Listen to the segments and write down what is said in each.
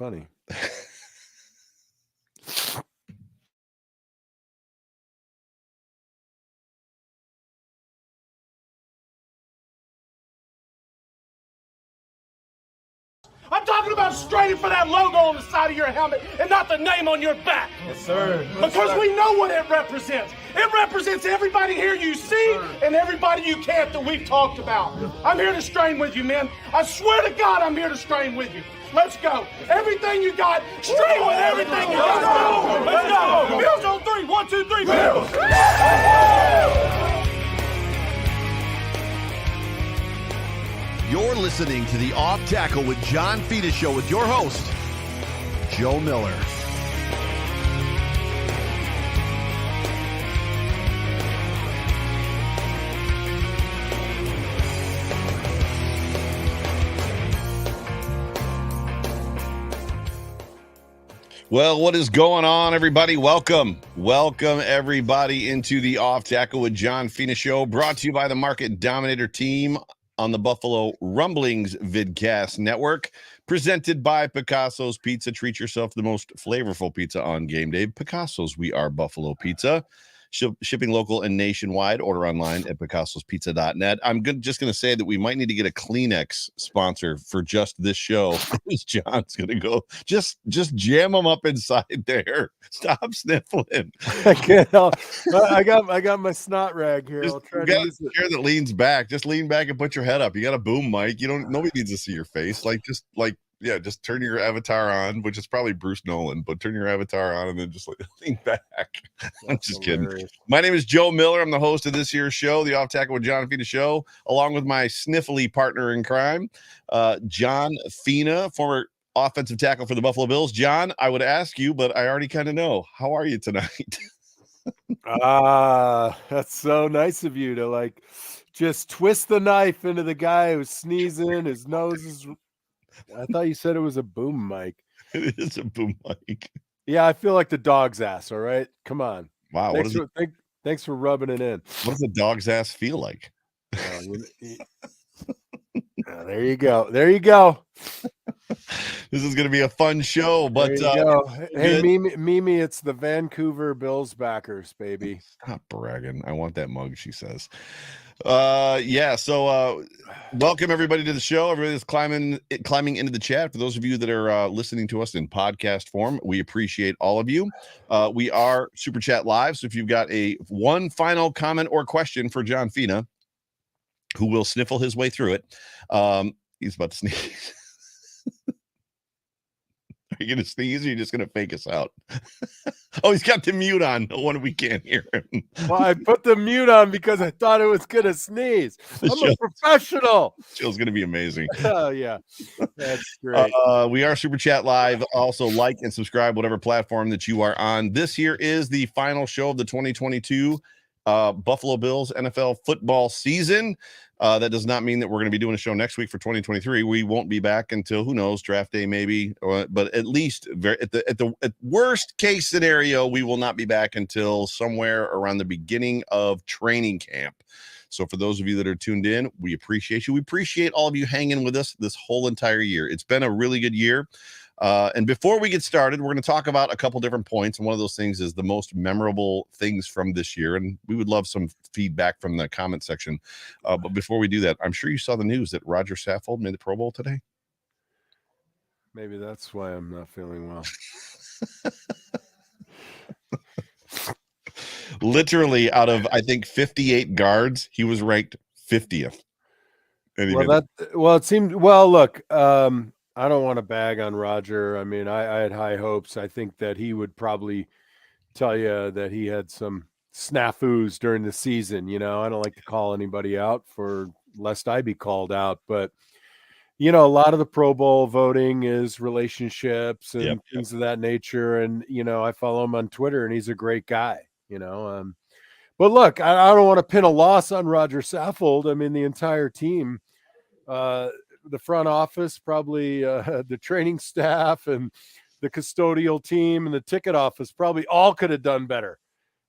funny. I'm talking about straining for that logo on the side of your helmet and not the name on your back. Yes, sir. Because we know what it represents. It represents everybody here you see and everybody you can't that we've talked about. I'm here to strain with you, man. I swear to God, I'm here to strain with you. Let's go. Everything you got, strain with everything you got. Let's go. Bills on 3. 1, 2, 3. Bills. You're listening to the Off Tackle with John Fina show with your host, Joe Miller. Well, what is going on, everybody? Welcome everybody into the Off Tackle with John Fina show, brought to you by the Market Dominator team on the Buffalo Rumblings Vidcast Network, presented by Picasso's Pizza. Treat yourself to the most flavorful pizza on game day. Picasso's, we are Buffalo Pizza. Shipping local and nationwide. Order online at picassospizza.net. I'm just going to say that we might need to get a Kleenex sponsor for just this show. John's going to go just jam them up inside there. Stop sniffling. I can't help. I got my snot rag here. Just, I'll try you to got use a it. chair that leans back. Just lean back and put your head up. You got a boom mic. Nobody needs to see your face. Just turn your avatar on, which is probably Bruce Nolan, but turn your avatar on and then just lean back. I'm just kidding. My name is Joe Miller. I'm the host of this here show, the Off Tackle with John Fina show, along with my sniffly partner in crime, John Fina, former offensive tackle for the Buffalo Bills. John, I would ask you, but I already kind of know. How are you tonight? That's so nice of you to just twist the knife into the guy who's sneezing. His nose is. I thought you said it was a boom mic. It is a boom mic. Yeah, I feel like the dog's ass. All right, come on. Wow. Thanks for rubbing it in. What does a dog's ass feel like? There you go. There you go. This is going to be a fun show, but hey, Mimi, it's the Vancouver Bills backers, baby. Stop bragging. I want that mug, she says. So welcome everybody to the show. Everybody that's climbing into the chat. For those of you that are listening to us in podcast form, we appreciate all of you. We are Super Chat Live, so if you've got one final comment or question for John Fina, who will sniffle his way through it, he's about to sneeze. Are you going to sneeze or are you just going to fake us out? Oh, he's got the mute on. No wonder we can't hear him. Well, I put the mute on because I thought it was going to sneeze. I'm a professional. Show's going to be amazing. Oh, yeah. That's great. We are Super Chat Live. Also, like and subscribe, whatever platform that you are on. This here is the final show of the 2022 Buffalo Bills NFL football season. That does not mean that we're going to be doing a show next week for 2023. We won't be back until, who knows, draft day maybe, but at least at worst case scenario, we will not be back until somewhere around the beginning of training camp. So for those of you that are tuned in, we appreciate you. We appreciate all of you hanging with us this whole entire year. It's been a really good year. And before we get started, we're going to talk about a couple different points. And one of those things is the most memorable things from this year. And we would love some feedback from the comment section. But before we do that, I'm sure you saw the news that Roger Saffold made the Pro Bowl today. Maybe that's why I'm not feeling well. Literally out of, I think, 58 guards, he was ranked 50th. It seemed, look, I don't want to bag on Roger. I mean, I had high hopes. I think that he would probably tell you that he had some snafus during the season. I don't like to call anybody out lest I be called out. But, a lot of the Pro Bowl voting is relationships and things of that nature. And, I follow him on Twitter and he's a great guy, But look, I don't want to pin a loss on Roger Saffold. I mean, the entire team, the front office, probably the training staff and the custodial team and the ticket office probably all could have done better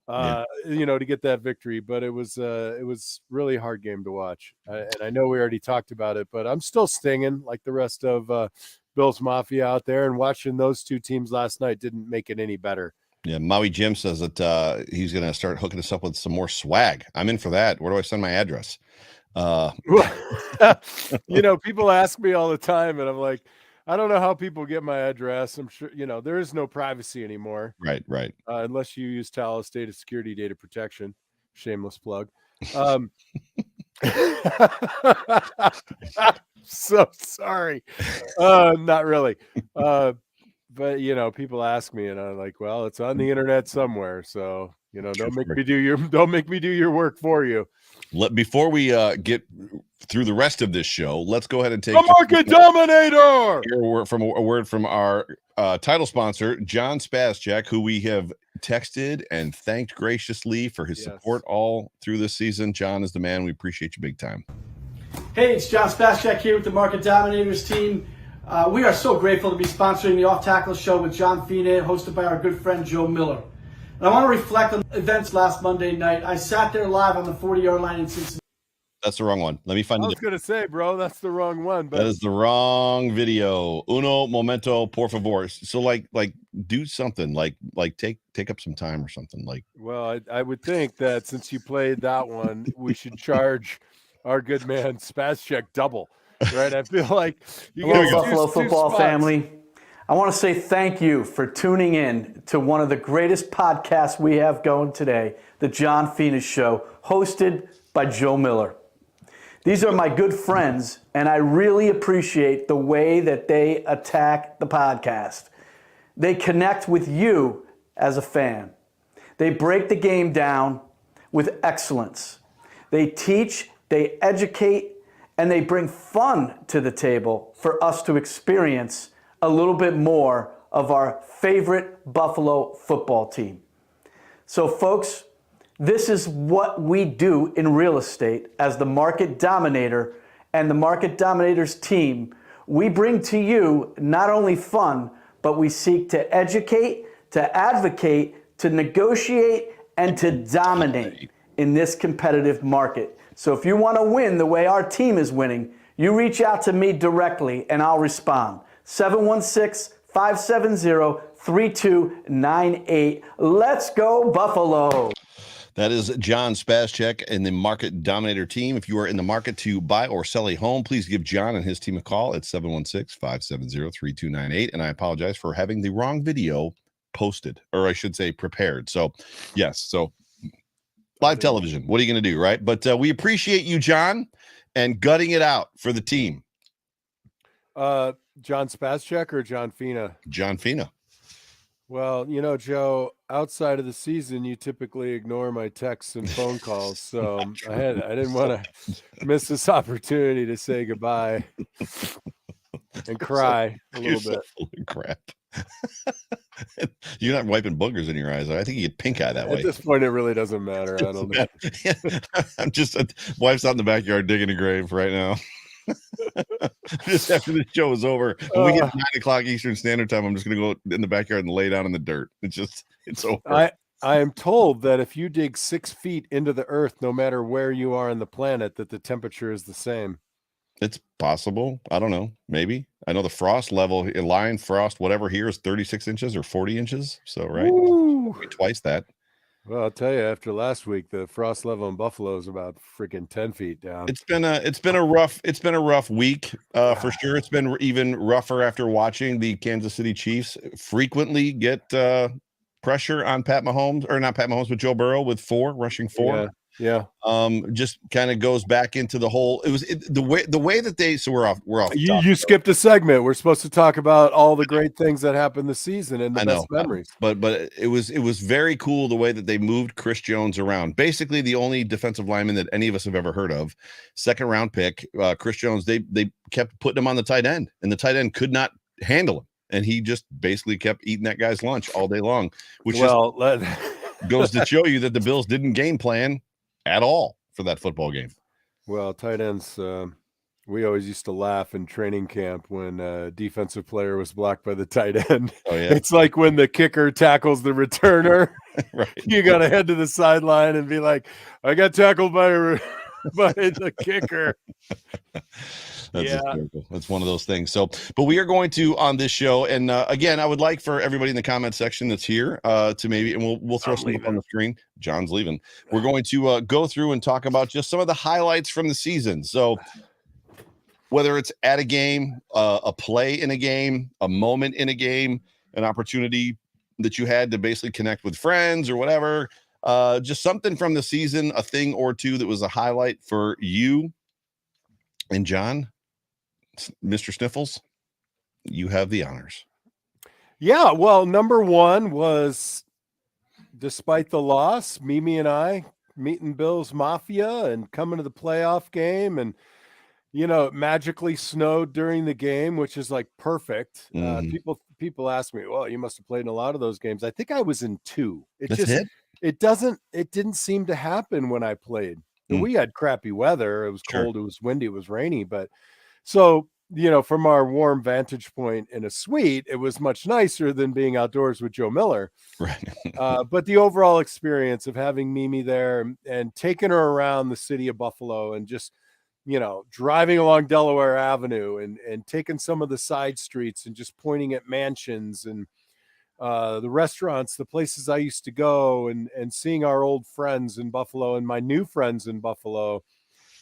to get that victory. But it was really a hard game to watch. And I know we already talked about it, but I'm still stinging like the rest of Bills Mafia out there. And watching those two teams last night didn't make it any better. Yeah, Maui Jim says that he's going to start hooking us up with some more swag. I'm in for that. Where do I send my address? People ask me all the time, and I'm like, I don't know how people get my address. I'm sure, there is no privacy anymore. Right. Unless you use Talos Data Security Data Protection. Shameless plug. So sorry. Not really. But people ask me, and I'm like, well, it's on the internet somewhere. So, don't make me do your work for you. Before we get through the rest of this show, let's go ahead and take the Market Dominator. A word from our title sponsor, John Spascheck, who we have texted and thanked graciously for his support all through this season. John is the man. We appreciate you big time. Hey, it's John Spascheck here with the Market Dominators team. We are so grateful to be sponsoring the Off Tackle Show with John Fina, hosted by our good friend Joe Miller. And I want to reflect on events last Monday night. I sat there live on the 40-yard line in Cincinnati. That's the wrong one. Let me find it. I was going to say, bro, that's the wrong one. But that is the wrong video. Uno momento, por favor. So like do something like take up some time or something like. Well, I would think that since you played that one, we should charge our good man Spascheck double, right? I feel like you guys Buffalo football family. I want to say thank you for tuning in to one of the greatest podcasts we have going today, the John Fina Show, hosted by Joe Miller. These are my good friends, and I really appreciate the way that they attack the podcast. They connect with you as a fan. They break the game down with excellence. They teach, they educate, and they bring fun to the table for us to experience a little bit more of our favorite Buffalo football team. So folks, this is what we do in real estate as the Market Dominator and the Market Dominators team. We bring to you not only fun, but we seek to educate, to advocate, to negotiate, and to dominate in this competitive market. So if you want to win the way our team is winning, you reach out to me directly and I'll respond. 716-570-3298. Let's go, Buffalo. That is John Spascheck and the Market Dominator team. If you are in the market to buy or sell a home, please give John and his team a call at 716-570-3298. And I apologize for having the wrong video posted, or I should say prepared. So, yes. So, live television. What are you going to do, right? But we appreciate you, John, and gutting it out for the team. John Spascheck or John Fina? John Fina. Well, Joe, outside of the season, you typically ignore my texts and phone calls. So I didn't want to miss this opportunity to say goodbye and cry a little bit. Full of crap. You're not wiping boogers in your eyes. I think you get pink eye that way. At this point, it really doesn't matter. I don't know. I'm just, wife's out in the backyard digging a grave right now. Just after the show is over, when we get 9:00 Eastern Standard Time, I'm just going to go in the backyard and lay down in the dirt. It's over. I am told that if you dig 6 feet into the earth, no matter where you are on the planet, that the temperature is the same. It's possible. I don't know. Maybe. I know the frost level, line frost, whatever here is 36 inches or 40 inches. So, right. Twice that. Well, I'll tell you, after last week, the frost level in Buffalo is about freaking 10 feet down. It's been a rough week for sure. It's been even rougher after watching the Kansas City Chiefs frequently get pressure on Pat Mahomes, or not Pat Mahomes, but Joe Burrow with rushing four. Yeah. Just kind of goes back into the whole. It was the way that they. So we're off. You skipped a segment. We're supposed to talk about all the great things that happened this season and the best memories. But it was very cool the way that they moved Chris Jones around. Basically, the only defensive lineman that any of us have ever heard of. 2nd round pick, Chris Jones. They kept putting him on the tight end, and the tight end could not handle him, and he just basically kept eating that guy's lunch all day long. Which goes to show you that the Bills didn't game plan at all for that football game. Well, tight ends, we always used to laugh in training camp when a defensive player was blocked by the tight end. Oh, yeah. It's like when the kicker tackles the returner. Right. You got to head to the sideline and be like, I got tackled by the kicker. That's Yeah. hysterical. That's one of those things. So, but we are going to on this show, and again, I would like for everybody in the comment section that's here to maybe, and we'll throw some up on the screen. John's leaving. We're going to go through and talk about just some of the highlights from the season. So, whether it's at a game, a play in a game, a moment in a game, an opportunity that you had to basically connect with friends or whatever, just something from the season, a thing or two that was a highlight for you. And John, Mr. Sniffles, you have the honors. Yeah, well, number one was, despite the loss, Mimi and I meeting Bills Mafia and coming to the playoff game, and it magically snowed during the game, which is like perfect. People ask me, well, you must have played in a lot of those games. I think I was in 2. It didn't seem to happen when I played. We had crappy weather. It was cold, it was windy, it was rainy, but so from our warm vantage point in a suite, it was much nicer than being outdoors with Joe Miller. Right. But the overall experience of having Mimi there and taking her around the city of Buffalo and just, driving along Delaware Avenue and taking some of the side streets and just pointing at mansions and the restaurants, the places I used to go, and seeing our old friends in Buffalo and my new friends in Buffalo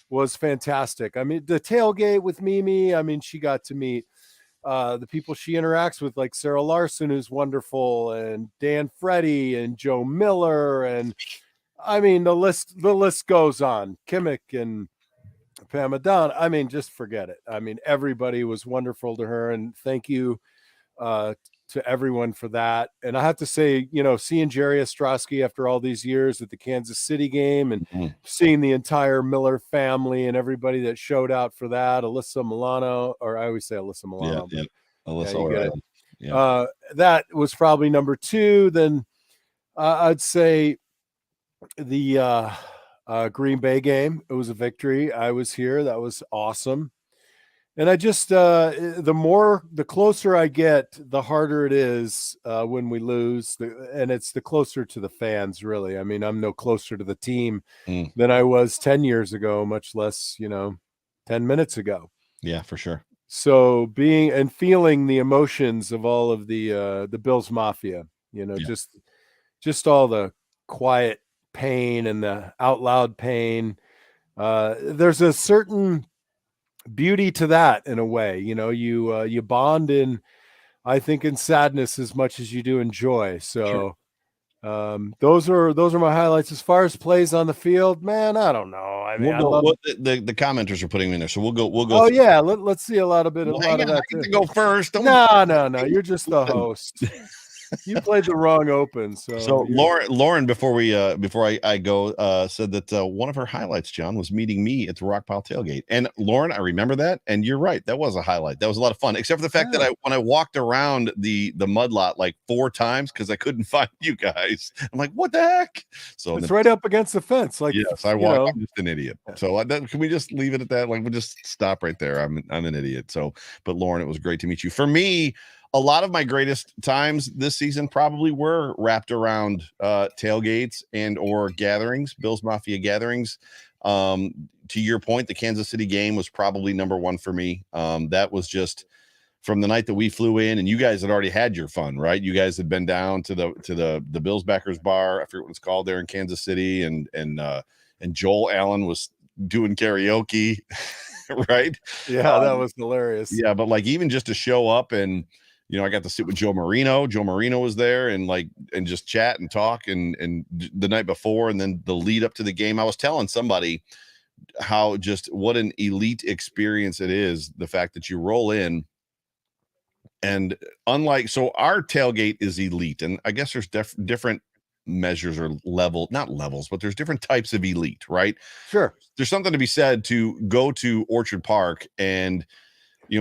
was fantastic. I mean, the tailgate with Mimi, I mean, she got to meet the people she interacts with, like Sarah Larson, who's wonderful, and Dan Freddy and Joe Miller. And I mean, the list goes on. Kimmick and Pam Adon. I mean, just forget it. I mean, everybody was wonderful to her, and thank you to everyone for that. And I have to say, seeing Jerry Ostrowski after all these years at the Kansas City game and seeing the entire Miller family and everybody that showed out for that, Alyssa Milano, or I always say Alyssa Milano. Yeah. Alyssa, that was probably number 2. Then I'd say the Green Bay game. It was a victory. I was here. That was awesome. And I just, the closer I get, the harder it is when we lose. And it's the closer to the fans, really. I mean, I'm no closer to the team than I was 10 years ago, much less, 10 minutes ago. Yeah, for sure. So being and feeling the emotions of all of the Bills Mafia, just all the quiet pain and the out loud pain. There's a certain beauty to that in a way. You bond in, I think, in sadness as much as you do in joy. So those are my highlights. As far as plays on the field, man, I don't know. I mean, the commenters are putting me in there, so we'll go. Oh yeah, let's see a lot of that. I get to go first. No, you're just the host. You played the wrong open. So Lauren, before I go, said that one of her highlights, John, was meeting me at the Rockpile tailgate. And Lauren, I remember that, and you're right, that was a highlight. That was a lot of fun, except for the fact that when I walked around the mud lot like 4 times because I couldn't find you guys. I'm like, what the heck? So it's right up against the fence. Like, yes, I walk. I'm just an idiot. So can we just leave it at that? Like, we'll just stop right there. I'm an idiot. So, but Lauren, it was great to meet you. For me, a lot of my greatest times this season probably were wrapped around tailgates and or gatherings, Bills Mafia gatherings. To your point, the Kansas City game was probably number 1 for me. That was just from the night that we flew in, and you guys had already had your fun, right? You guys had been down to the Bills backers bar. I forget what it's called there in Kansas City, and Joel Allen was doing karaoke, right? Yeah, that was hilarious. Yeah, but like even just to show up and I got to sit with Joe Marino. Joe Marino was there and just chat and talk and the night before and then the lead up to the game. I was telling somebody how just what an elite experience it is. The fact that you roll in and so our tailgate is elite. And I guess there's different measures or not levels, but there's different types of elite, right? Sure. There's something to be said to go to Orchard Park and,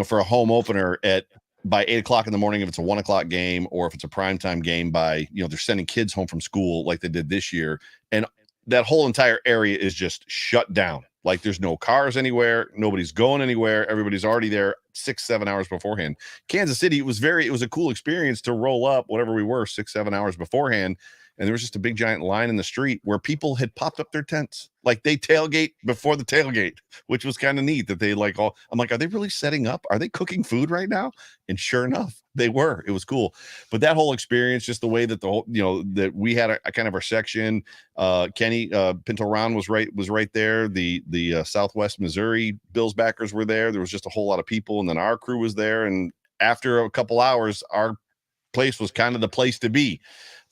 for a home opener by 8:00 in the morning, if it's a 1:00 game, or if it's a primetime game by, they're sending kids home from school like they did this year. And that whole entire area is just shut down. Like there's no cars anywhere. Nobody's going anywhere. Everybody's already there 6-7 hours beforehand. Kansas City, it was a cool experience to roll up whatever we were 6-7 hours beforehand and there was just a big giant line in the street where people had popped up their tents. Like they tailgate before the tailgate, which was kind of neat that they like all, I'm like, are they really setting up? Are they cooking food right now? And sure enough, they were. It was cool. But that whole experience, just the way that the whole, that we had a kind of our section, Kenny Pinto Ron was right there. The Southwest Missouri Bills backers were there. There was just a whole lot of people, and then our crew was there. And after a couple hours, our place was kind of the place to be.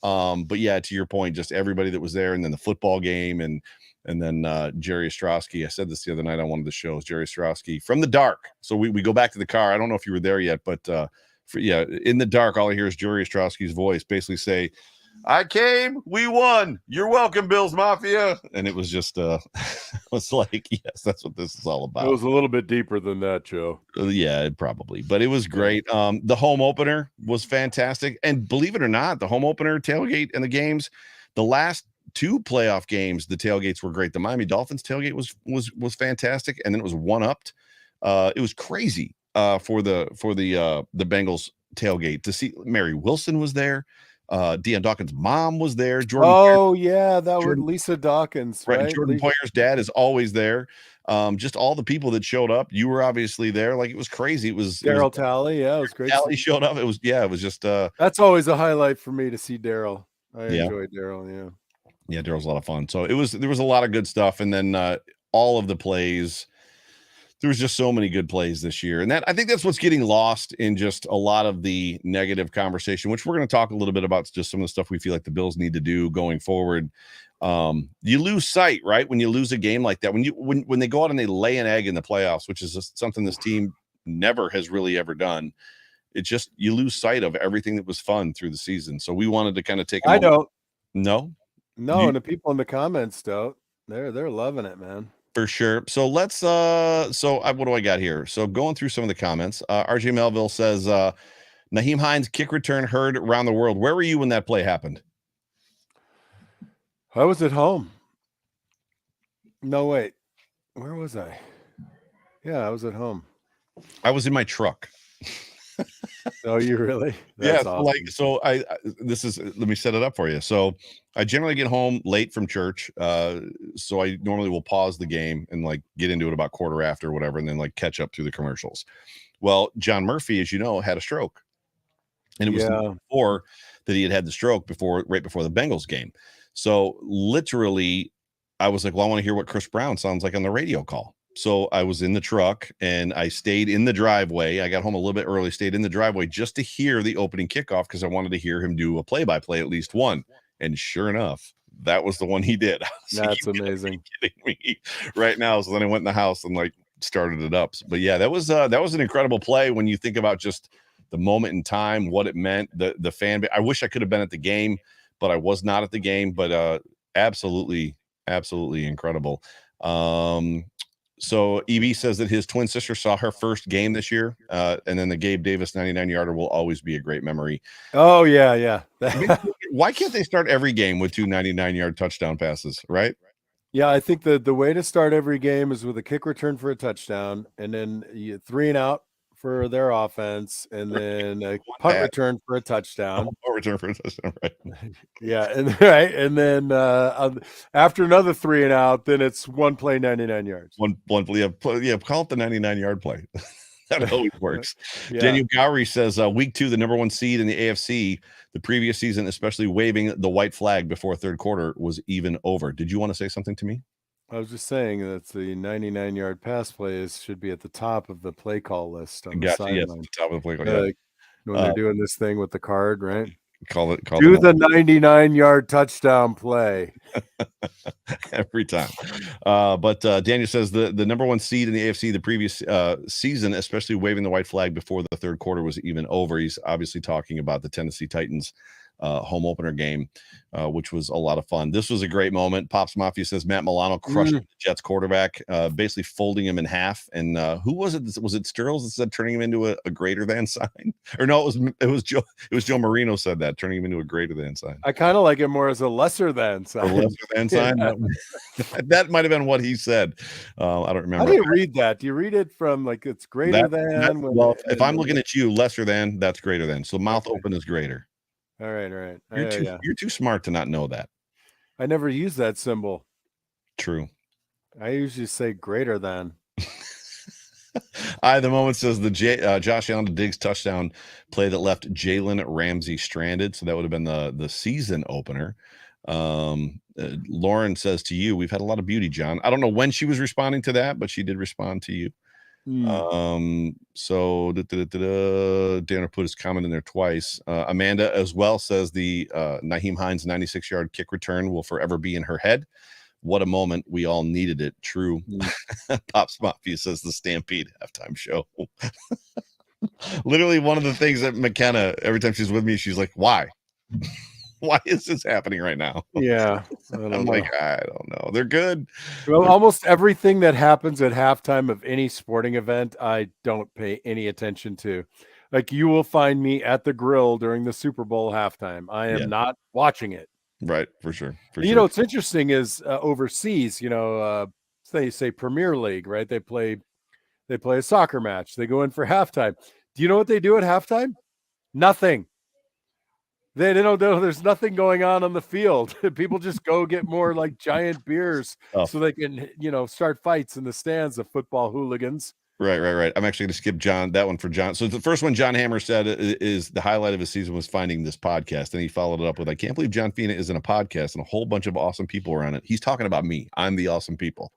But yeah, to your point, just everybody that was there, and then the football game, and then Jerry Ostrowski. I said this the other night on one of the shows. Jerry Ostrowski from the dark. So we go back to the car. I don't know if you were there yet, but in the dark, all I hear is Jerry Ostrowski's voice basically say, "I came, we won. You're welcome, Bills Mafia." And it was just was like, yes, that's what this is all about. It was a little bit deeper than that, Joe. Yeah, probably, but it was great. The home opener was fantastic, and believe it or not, the home opener, tailgate, and the games, the last 2 playoff games, the tailgates were great. The Miami Dolphins tailgate was fantastic, and then it was one-upped. It was crazy for the Bengals tailgate to see. Mary Wilson was there. Deion Dawkins' mom was there. Jordan, Lisa Dawkins, right? Jordan Poyer's dad is always there. Just all the people that showed up. You were obviously there. Like, it was crazy. It was Daryl Talley. Yeah, it was great. Talley showed up. It was just that's always a highlight for me to see Daryl. I enjoyed Daryl. Yeah, Daryl's a lot of fun. So there was a lot of good stuff, and then all of the plays. There was just so many good plays this year, and I think that's what's getting lost in just a lot of the negative conversation, which we're going to talk a little bit about, just some of the stuff we feel like the Bills need to do going forward. You lose sight, right? When you lose a game like that, when they go out and they lay an egg in the playoffs, which is just something this team never has really ever done. It's just, you lose sight of everything that was fun through the season. So we wanted to kind of take. I don't. No, and the people in the comments don't. They're loving it, man. For sure. So let's what do I got here? So going through some of the comments, RJ Melville says, Naheem Hines kick return heard around the world. Where were you when that play happened? I was at home. No, wait. Where was I? Yeah, I was at home. I was in my truck. Oh, you really? That's awesome. Let me set it up for you. So I generally get home late from church. So I normally will pause the game and like get into it about quarter after or whatever, and then like catch up through the commercials. Well, John Murphy, as you know, had a stroke, and it was before that he had the stroke right before the Bengals game. So literally I was like, well, I want to hear what Chris Brown sounds like on the radio call. So I was in the truck and I stayed in the driveway. I got home a little bit early, stayed in the driveway just to hear the opening kickoff, because I wanted to hear him do a play-by-play, at least one. And sure enough, that was the one he did. That's amazing. Kidding me right now. So then I went in the house and like started it up. But yeah, that was an incredible play when you think about just the moment in time, what it meant, the fan base. I wish I could have been at the game, but I was not at the game. But absolutely incredible. So EB says that his twin sister saw her first game this year, and then the Gabe Davis 99-yarder will always be a great memory. Oh, yeah. Why can't they start every game with 2 99-yard touchdown passes, right? Yeah, I think the way to start every game is with a kick return for a touchdown, and then 3 and out for their offense, and then a punt return for a touchdown. Punt return for a touchdown, right? Yeah, and then after another 3 and out, then it's one play, 99 yards. One play, call it the 99-yard play. That always works. Yeah. Daniel Gowrie says, week 2, the number 1 seed in the AFC, the previous season, especially waving the white flag before third quarter, was even over. Did you want to say something to me? I was just saying that the 99-yard pass plays should be at the top of the play call list on the sideline. Yes, at the top of the play call. Yeah. When they're doing this thing with the card, right? Do the 99-yard touchdown play every time. But Daniel says the number 1 seed in the AFC the previous season, especially waving the white flag before the third quarter was even over. He's obviously talking about the Tennessee Titans home opener game, which was a lot of fun. This was a great moment. Pops Mafia says Matt Milano crushed the Jets quarterback, basically folding him in half. And who was it? Was it Sturls that said turning him into a greater than sign? Or no, it was Joe Marino said that, turning him into a greater than sign. I kind of like it more as a lesser than sign. A lesser than sign. Yeah. That might have been what he said. I don't remember. How do you read that? Do you read it from like it's greater than? Well, if I'm looking at you, lesser than, that's greater than. So mouth open is greater. All right. You're too smart to not know that. I never use that symbol. True. I usually say greater than. The moment says the Josh Allen to Diggs touchdown play that left Jalen Ramsey stranded. So that would have been the season opener. Lauren says to you, we've had a lot of beauty, John. I don't know when she was responding to that, but she did respond to you. So Danner put his comment in there twice. Amanda as well says the Nyheim Hines 96-yard kick return will forever be in her head. What a moment. We all needed it. True. Pops Mafia says the Stampede halftime show. Literally one of the things that McKenna, every time she's with me, she's like, why? Why is this happening right now? Yeah. I'm like, I don't know. They're good. Well, almost everything that happens at halftime of any sporting event, I don't pay any attention to. Like, you will find me at the grill during the Super Bowl halftime. I am not watching it. Right, for sure. What's interesting is overseas, say Premier League, right? They play a soccer match. They go in for halftime. Do you know what they do at halftime? Nothing. They don't know. There's nothing going on the field. People just go get more like giant beers so they can, start fights in the stands of football hooligans. Right. I'm actually going to skip that one for John. So the first one John Hammer said is the highlight of his season was finding this podcast. And he followed it up with, I can't believe John Fina is in a podcast and a whole bunch of awesome people are on it. He's talking about me. I'm the awesome people.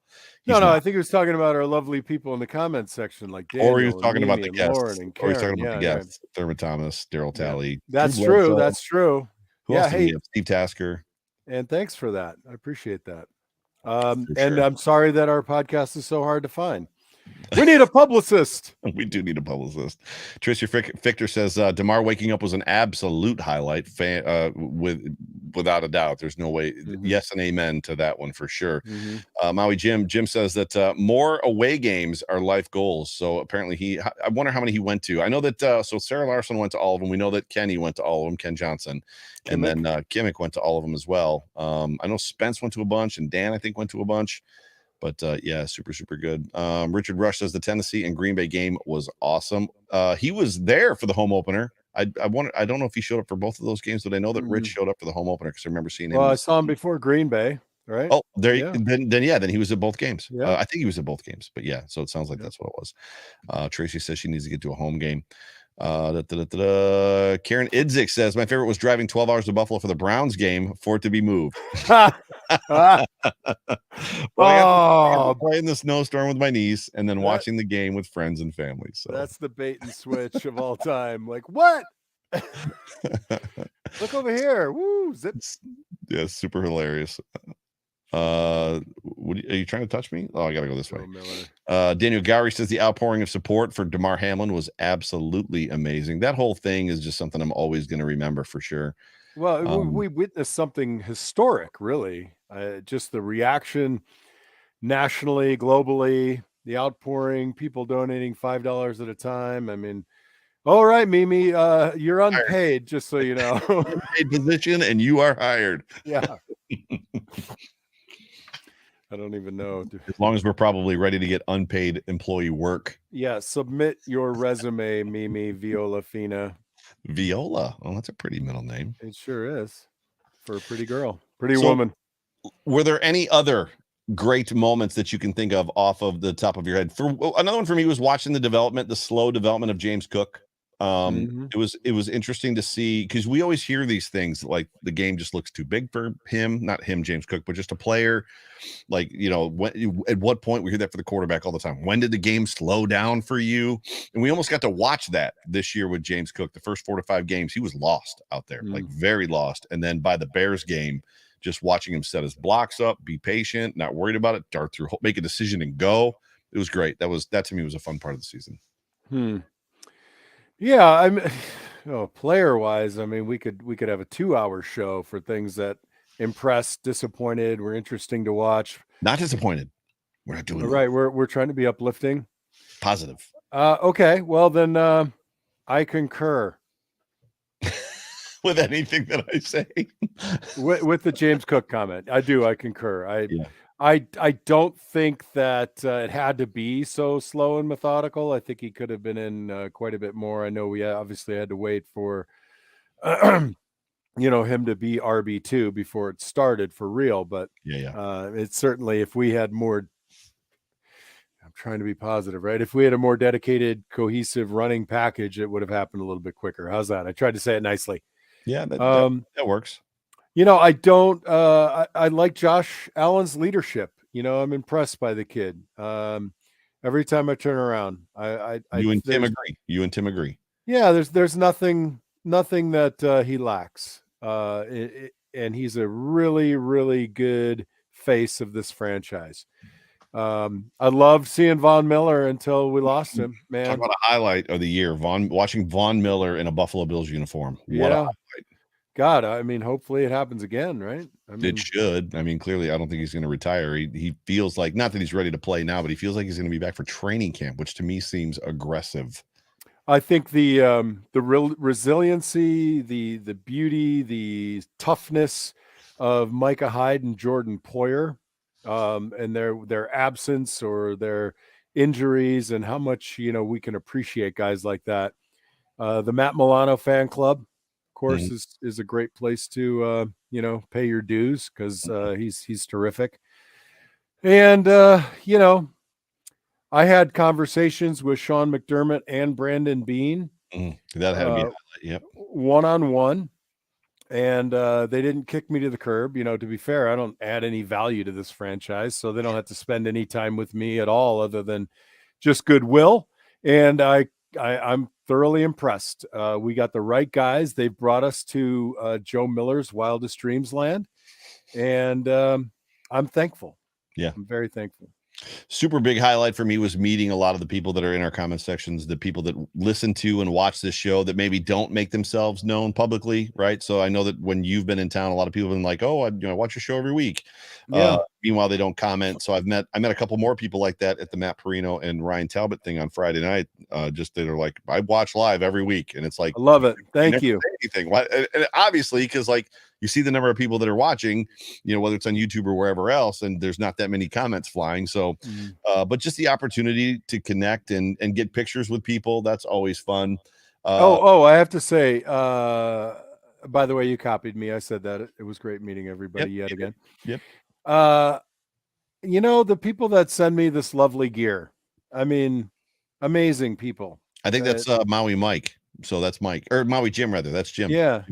No, I think he was talking about our lovely people in the comments section, like Daniel, or he was talking about the guests. Lauren and Karen. Or he's talking about the guests. Thurman Thomas, Daryl Talley. That's true. That's true. Who else did we have? Steve Tasker. And thanks for that. I appreciate that. And I'm sorry that our podcast is so hard to find. We need a publicist. We do need a publicist. Tricia Victor says DeMar waking up was an absolute highlight. Without a doubt. There's no way. Yes and amen to that one for sure. Maui Jim says that more away games are life goals. So apparently I wonder how many he went to. I know that so Sarah Larson went to all of them. We know that Kenny went to all of them, Ken Johnson. And then Kimmick went to all of them as well. I know Spence went to a bunch and Dan I think went to a bunch. But super, super good. Richard Rush says the Tennessee and Green Bay game was awesome. He was there for the home opener. I don't know if he showed up for both of those games, but I know that Rich showed up for the home opener because I remember seeing him. Well, I saw him before Green Bay, right? Oh, then he was at both games. Yeah. I think he was at both games, but so it sounds like that's what it was. Tracy says she needs to get to a home game. Karen Idzik says my favorite was driving 12 hours to Buffalo for the Browns game for it to be moved. Playing the snowstorm with my niece and then watching the game with friends and family. So that's the bait and switch of all time. Like, what? Look over here. Woo, zips. Yeah, super hilarious. Are you trying to touch me? Oh, I gotta go this way. Daniel Gowrie says the outpouring of support for DeMar Hamlin was absolutely amazing. That whole thing is just something I'm always going to remember for sure. Well, we witnessed something historic, really. Just the reaction nationally, globally, the outpouring, people donating $5 at a time. I mean, all right, Mimi, you're unpaid, just so you know. Paid position and you are hired. Yeah. I don't even know. As long as we're probably ready to get unpaid employee work. Yeah, submit your resume, Mimi Viola Fina. Viola. Oh, that's a pretty middle name. It sure is. For a pretty girl. Pretty woman. Were there any other great moments that you can think of off of the top of your head? For another one for me was watching the slow development of James Cook. It was interesting to see because we always hear these things like the game just looks too big for him, not him, James Cook, but just a player. Like, at what point we hear that for the quarterback all the time. When did the game slow down for you? And we almost got to watch that this year with James Cook. The first 4 to 5 games, he was lost out there, like very lost. And then by the Bears game, just watching him set his blocks up, be patient, not worried about it, dart through, make a decision and go. It was great. That to me was a fun part of the season. Yeah, I'm player wise, I mean, we could have a 2-hour show for things that impressed, disappointed, were interesting to watch. Not disappointed. We're not doing right. We're trying to be uplifting. Positive. Okay. Well then I concur. With anything that I say. with the James Cook comment. I concur. I don't think that it had to be so slow and methodical. I think he could have been in quite a bit more. I know we obviously had to wait for him to be RB2 before it started for real. But it's certainly, if we had more, I'm trying to be positive, right? If we had a more dedicated, cohesive running package, it would have happened a little bit quicker. How's that? I tried to say it nicely. Yeah, that works. I don't, I like Josh Allen's leadership. I'm impressed by the kid. Every time I turn around, You and Tim agree. Yeah, there's nothing that he lacks. And he's a really, really good face of this franchise. I loved seeing Von Miller until we lost him, man. Talk about a highlight of the year, watching Von Miller in a Buffalo Bills uniform. What a highlight. God, I mean, hopefully it happens again, right? It should. I mean, clearly, I don't think he's going to retire. He feels like, not that he's ready to play now, but he feels like he's going to be back for training camp, which to me seems aggressive. I think the real resiliency, the beauty, the toughness of Micah Hyde and Jordan Poyer, and their absence or their injuries, and how much we can appreciate guys like that. The Matt Milano fan club, of course, is a great place to pay your dues, because he's terrific. And I had conversations with Sean McDermott and Brandon Beane. That had to be a highlight, yep. One-on-one. And they didn't kick me to the curb. To be fair, I don't add any value to this franchise, so they don't have to spend any time with me at all other than just goodwill. And I'm thoroughly impressed. We got the right guys. They've brought us to Joe Miller's wildest dreams land. And I'm thankful. Yeah. I'm very thankful. Super big highlight for me was meeting a lot of the people that are in our comment sections, the people that listen to and watch this show that maybe don't make themselves known publicly, right? So I know that when you've been in town, a lot of people have been like, "Oh, I watch your show every week." Yeah. Meanwhile, they don't comment. So I met a couple more people like that at the Matt Perino and Ryan Talbot thing on Friday night. Just that are like, I watch live every week, and it's like, I love it. Thank you. Anything? Why? And obviously, because like you see the number of people that are watching, whether it's on YouTube or wherever else, and there's not that many comments flying. So, but just the opportunity to connect and get pictures with people, that's always fun. I have to say, by the way, you copied me. I said that it was great meeting everybody yet again. Yep. The people that send me this lovely gear, I mean, amazing people. I think that's Maui Mike. So that's Mike, or Maui Jim rather. That's Jim. Yeah.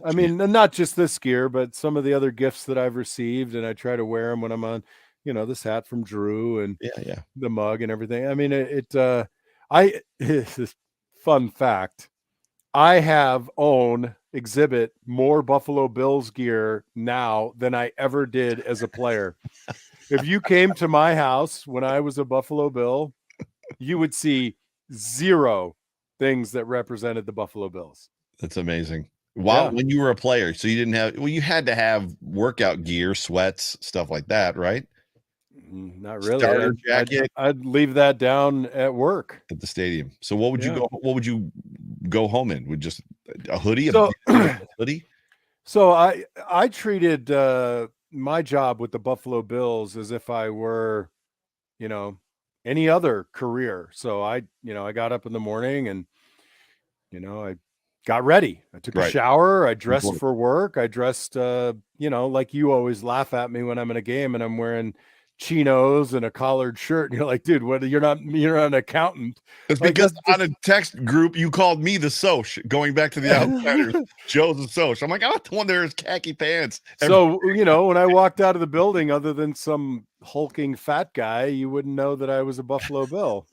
I mean, not just this gear, but some of the other gifts that I've received, and I try to wear them when I'm on, this hat from Drew and the mug and everything. I mean, it's a fun fact. I exhibit more Buffalo Bills gear now than I ever did as a player. If you came to my house when I was a Buffalo Bill, you would see zero things that represented the Buffalo Bills. That's amazing. When you were a player, so you you had to have workout gear, sweats, stuff like that, right? Not really. Starter jacket. I'd leave that down at work at the stadium. So what would you go? What would you go home in? With just a hoodie? A hoodie? So I treated my job with the Buffalo Bills as if I were, any other career. So I got up in the morning and, I got ready. I took a shower. I dressed for work. I dressed, like you always laugh at me when I'm in a game and I'm wearing chinos and a collared shirt, and you're like, dude, you're not an accountant. It's because on a text group you called me the Soch, going back to the Outsiders. Joe's the Soch. I'm like, I'm not the one there in khaki pants. So when I walked out of the building, other than some hulking fat guy, you wouldn't know that I was a Buffalo Bill.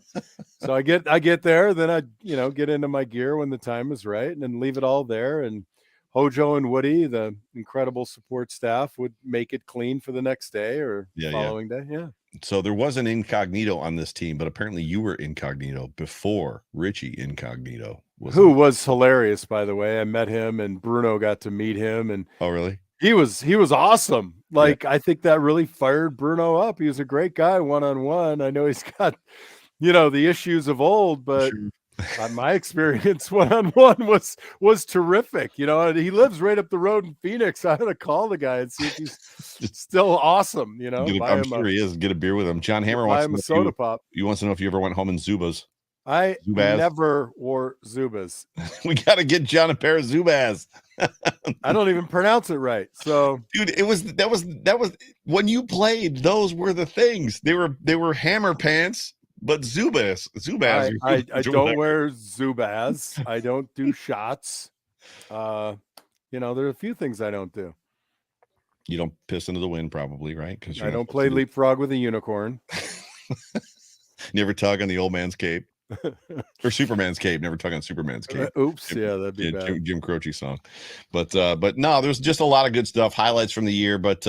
So I get there, then I get into my gear when the time is right, and then leave it all there. And Hojo and Woody, the incredible support staff, would make it clean for the next day or following day. Yeah. So there was an incognito on this team, but apparently you were incognito before Richie Incognito. Who was hilarious, by the way. I met him and Bruno got to meet him. And oh, really? He was awesome. Like, I think that really fired Bruno up. He was a great guy one-on-one. I know he's got, the issues of old, but my experience one-on-one was terrific. He lives right up the road in Phoenix. I'm gonna call the guy and see if he's still awesome. I'm sure he is. Get a beer with him. John Hammer wants to know soda pop. He wants to know if you ever went home in Zubas. I Zubaz. never wore Zubaz. We got to get John a pair of Zubaz. I don't even pronounce it right. So, dude, that was when you played. Those were the things. They were hammer pants, but Zubaz. I don't wear Zubaz. I don't do shots. There are a few things I don't do. You don't piss into the wind, probably, right? Because I don't play leapfrog with a unicorn. Never tug on the old man's cape. Or Superman's cape. Never tug on Superman's cape. Oops, that'd be bad. Jim Croce song. But no, there's just a lot of good stuff, highlights from the year. But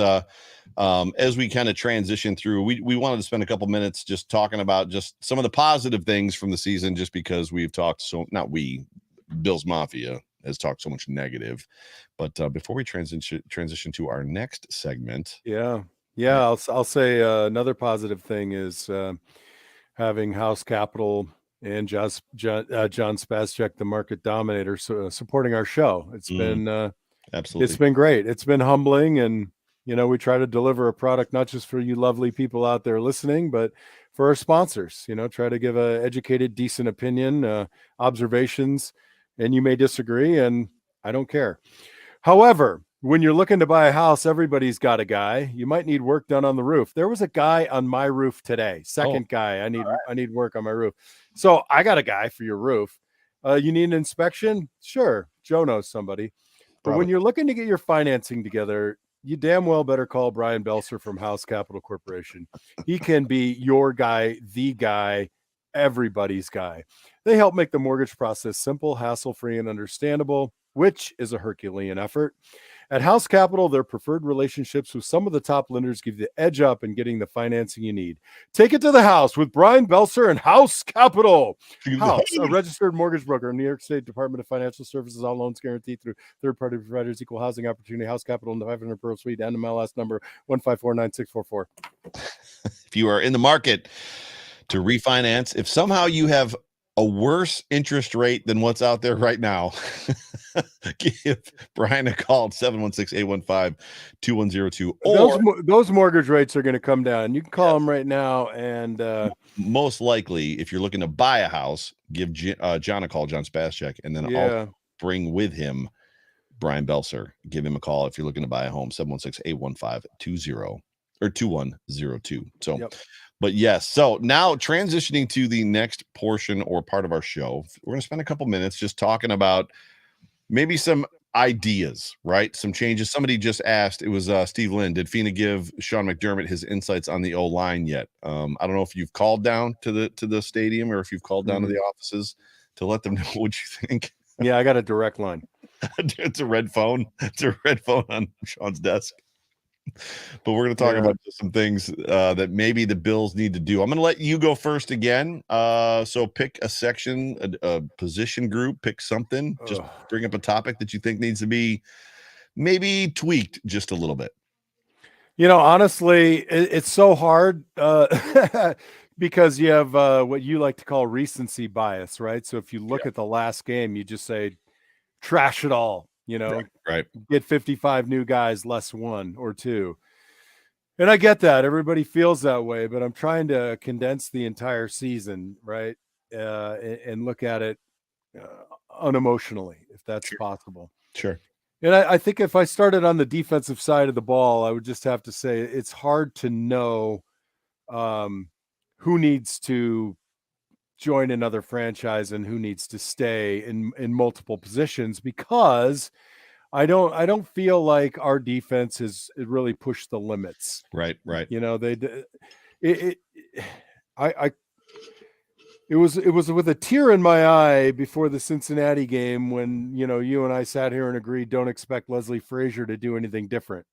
as we kind of transition through, we wanted to spend a couple minutes just talking about just some of the positive things from the season, just because we've talked Bills Mafia has talked so much negative. But before we transition to our next segment, I'll say another positive thing is having House Capital and John Spascheck, the market dominator, supporting our show. It's been absolutely, it's been great. It's been humbling, and we try to deliver a product not just for you lovely people out there listening, but for our sponsors. Try to give a educated, decent opinion, observations, and you may disagree, and I don't care. However, when you're looking to buy a house, everybody's got a guy. You might need work done on the roof. There was a guy on my roof today. Second guy. I need work on my roof. So I got a guy for your roof. You need an inspection? Sure. Joe knows somebody. But when you're looking to get your financing together, you damn well better call Brian Belser from House Capital Corporation. He can be your guy, the guy, everybody's guy. They help make the mortgage process simple, hassle-free, and understandable, which is a Herculean effort. At House Capital, their preferred relationships with some of the top lenders give you the edge up in getting the financing you need. Take it to the house with Brian Belser and House Capital. House, a registered mortgage broker in New York State Department of Financial Services. All loans guaranteed through third-party providers, equal housing opportunity. House Capital in the 500 Pearl Suite, NMLS number 1549644. If you are in the market to refinance, if somehow you have a worse interest rate than what's out there right now, give Brian a call at 716-815-2102. Or those mortgage rates are going to come down. You can call them right now, and most likely, if you're looking to buy a house, give John a call, John Spascheck, and then I'll bring with him Brian Belser. Give him a call if you're looking to buy a home, 716-815-2102. So but yes, so now transitioning to the next portion or part of our show, we're going to spend a couple minutes just talking about maybe some ideas, right? Some changes. Somebody just asked, it was Steve Lynn, did Fina give Sean McDermott his insights on the O-line yet? I don't know if you've called down to the stadium or if you've called down to the offices to let them know what you think. Yeah, I got a direct line. It's a red phone. It's a red phone on Sean's desk. But we're going to talk about some things that maybe the Bills need to do. I'm going to let you go first again. So pick a section, a position group, pick something. Just bring up a topic that you think needs to be maybe tweaked just a little bit. Honestly, it's so hard because you have what you like to call recency bias, right? So if you look at the last game, you just say, trash it all. Right. Get 55 new guys, less one or two. And I get that. Everybody feels that way, but I'm trying to condense the entire season, right? And look at it unemotionally, if that's possible. Sure. And I think if I started on the defensive side of the ball, I would just have to say it's hard to know who needs to join another franchise and who needs to stay in multiple positions, because I don't feel like our defense has really pushed the limits. Right. It was with a tear in my eye before the Cincinnati game when, you and I sat here and agreed, don't expect Leslie Frazier to do anything different.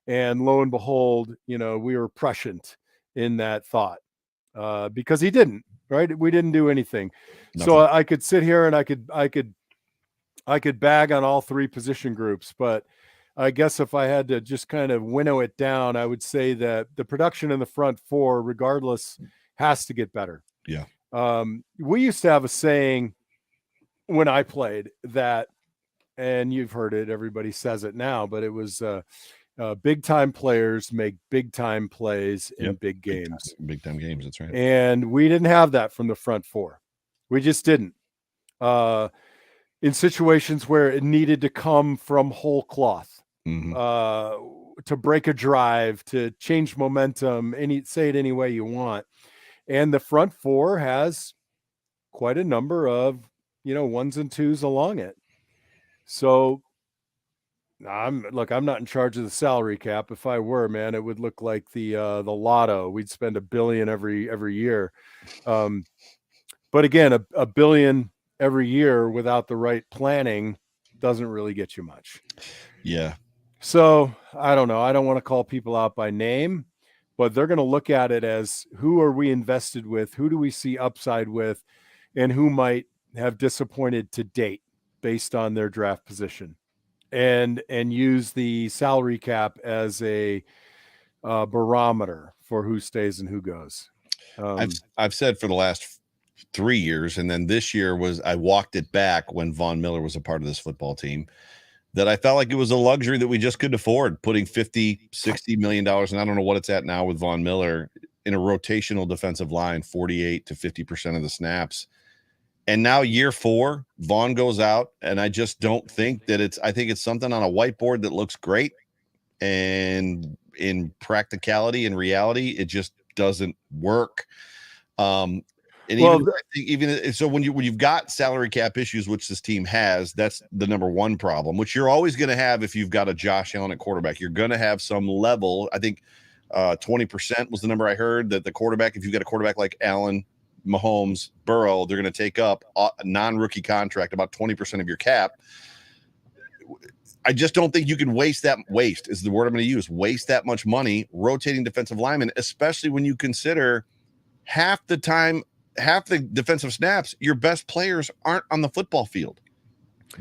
And lo and behold, we were prescient in that thought because he didn't. Right. We didn't do anything. Nothing. So I could sit here and I could bag on all three position groups, but I guess if I had to just kind of winnow it down, I would say that the production in the front four, regardless, has to get better. Yeah. We used to have a saying when I played that, and you've heard it, everybody says it now, but it was big time players make big time plays in big games. Big time games. That's right. And we didn't have that from the front four. We just didn't. In situations where it needed to come from whole cloth, to break a drive, to change momentum, say it any way you want. And the front four has quite a number of, ones and twos along it. So I'm not in charge of the salary cap. If I were, man, it would look like the lotto. We'd spend $1 billion every year. But again, a $1 billion every year without the right planning doesn't really get you much. Yeah. So I don't know. I don't want to call people out by name, but they're going to look at it as, who are we invested with? Who do we see upside with? And who might have disappointed to date based on their draft position, and use the salary cap as a barometer for who stays and who goes. I've said for the last 3 years, and then this year I walked it back when Von Miller was a part of this football team, that I felt like it was a luxury that we just couldn't afford, putting $50-60 million, and I don't know what it's at now with Von Miller, in a rotational defensive line, 48 to 50% of the snaps. And now year 4, Vaughn goes out, and I just don't think that I think it's something on a whiteboard that looks great, and in practicality and reality, it just doesn't work. And I think even so, when you've got salary cap issues, which this team has, that's the number one problem, which you're always going to have if you've got a Josh Allen at quarterback. You're going to have some level. I think 20% was the number I heard, that the quarterback, if you've got a quarterback like Allen, Mahomes, Burrow, they're going to take up a non-rookie contract, about 20% of your cap. I just don't think you can waste is the word I'm going to use, waste that much money rotating defensive linemen, especially when you consider half the defensive snaps, your best players aren't on the football field.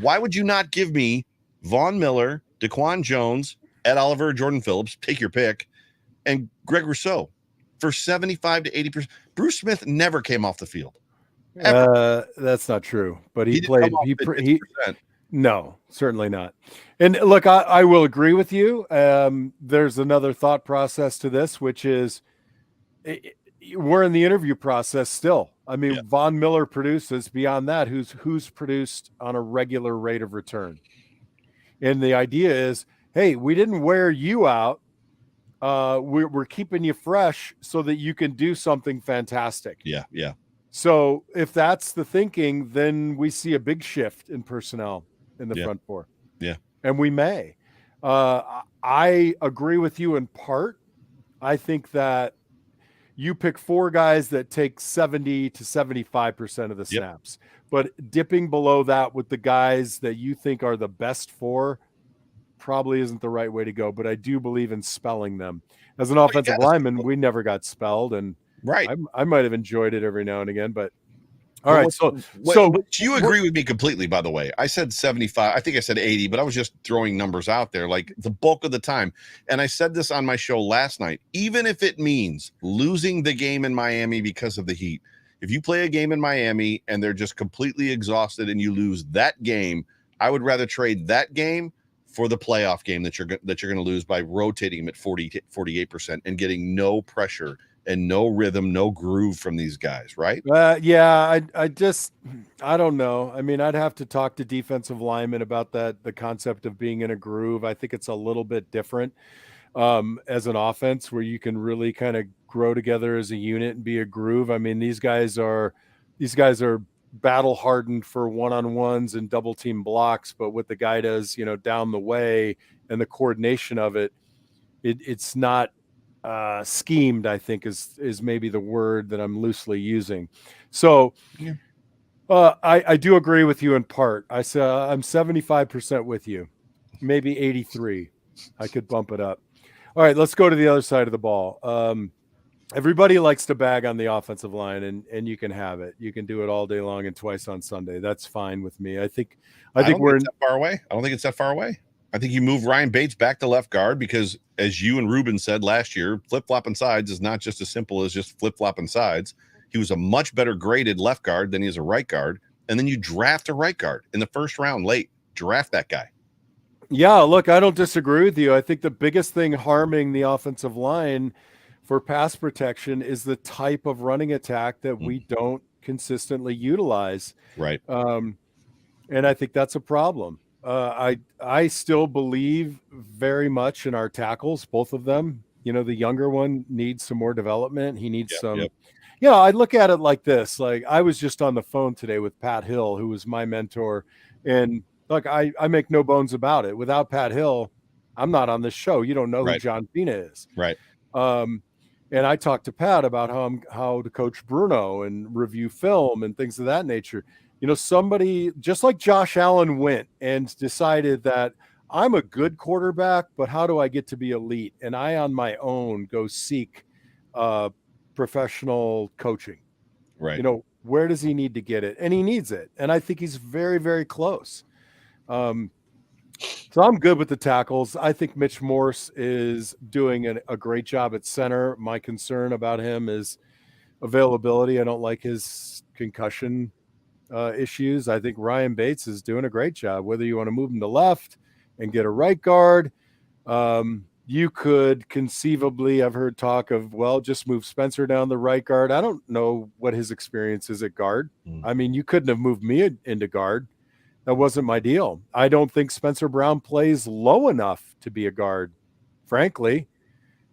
Why would you not give me Von Miller, Daquan Jones, Ed Oliver, Jordan Phillips, take your pick, and Greg Rousseau for 75 to 80%? Bruce Smith never came off the field. That's not true, but he played. No, certainly not. And look, I will agree with you. There's another thought process to this, which is we're in the interview process still. I mean, Von Miller produces. Beyond that, who's produced on a regular rate of return. And the idea is, hey, we didn't wear you out. We're keeping you fresh so that you can do something fantastic. Yeah. So if that's the thinking, then we see a big shift in personnel in the front four. Yeah. And we may. I agree with you in part. I think that you pick 4 guys that take 70 to 75% of the snaps, but dipping below that with the guys that you think are the best 4 probably isn't the right way to go. But I do believe in spelling them. As an offensive lineman, we never got spelled, and I might have enjoyed it every now and again, but all right. So you agree with me completely, by the way. I said 75. I think I said 80, but I was just throwing numbers out there like the bulk of the time. And I said this on my show last night, even if it means losing the game in Miami because of the heat. If you play a game in Miami and they're just completely exhausted and you lose that game, I would rather trade that game for the playoff game that you're going to lose by rotating them at 40 to 48% and getting no pressure and no rhythm, no groove from these guys, right? I don't know. I mean, I'd have to talk to defensive linemen about that, the concept of being in a groove. I think it's a little bit different as an offense where you can really kind of grow together as a unit and be a groove. I mean, these guys are battle hardened for one-on-ones and double team blocks, but what the guy does, down the way and the coordination of it's not schemed, I think is maybe the word that I'm loosely using. So I do agree with you in part. I'm 75% with you, maybe 83. I could bump it up. All right, let's go to the other side of the ball. Everybody likes to bag on the offensive line, and you can have it. You can do it all day long and twice on Sunday. That's fine with me. I think we're that far away. I don't think it's that far away. I think you move Ryan Bates back to left guard because, as you and Ruben said last year, flip-flopping sides is not just as simple as just flip-flopping sides. He was a much better graded left guard than he is a right guard. And then you draft a right guard in the first round late. Draft that guy. Yeah, look, I don't disagree with you. I think the biggest thing harming the offensive line for pass protection is the type of running attack that we don't consistently utilize. Right. And I think that's a problem. I still believe very much in our tackles, both of them. You know, the younger one needs some more development. He needs some. Yeah, I look at it like this. Like, I was just on the phone today with Pat Hill, who was my mentor, and look, I make no bones about it. Without Pat Hill, I'm not on this show. You don't know who John Fina is. Right. And I talked to Pat about how to coach Bruno and review film and things of that nature. You know, somebody just like Josh Allen went and decided that I'm a good quarterback, but how do I get to be elite? And I, on my own, go seek professional coaching. Right. You know, where does he need to get it? And he needs it. And I think he's very, very close. So I'm good with the tackles. I think Mitch Morse is doing a great job at center. My concern about him is availability. I don't like his concussion issues. I think Ryan Bates is doing a great job. Whether you want to move him to left and get a right guard, you could conceivably, I've heard talk of, well, just move Spencer down the right guard. I don't know what his experience is at guard. I mean, you couldn't have moved me into guard. That wasn't my deal. I don't think Spencer Brown plays low enough to be a guard, frankly.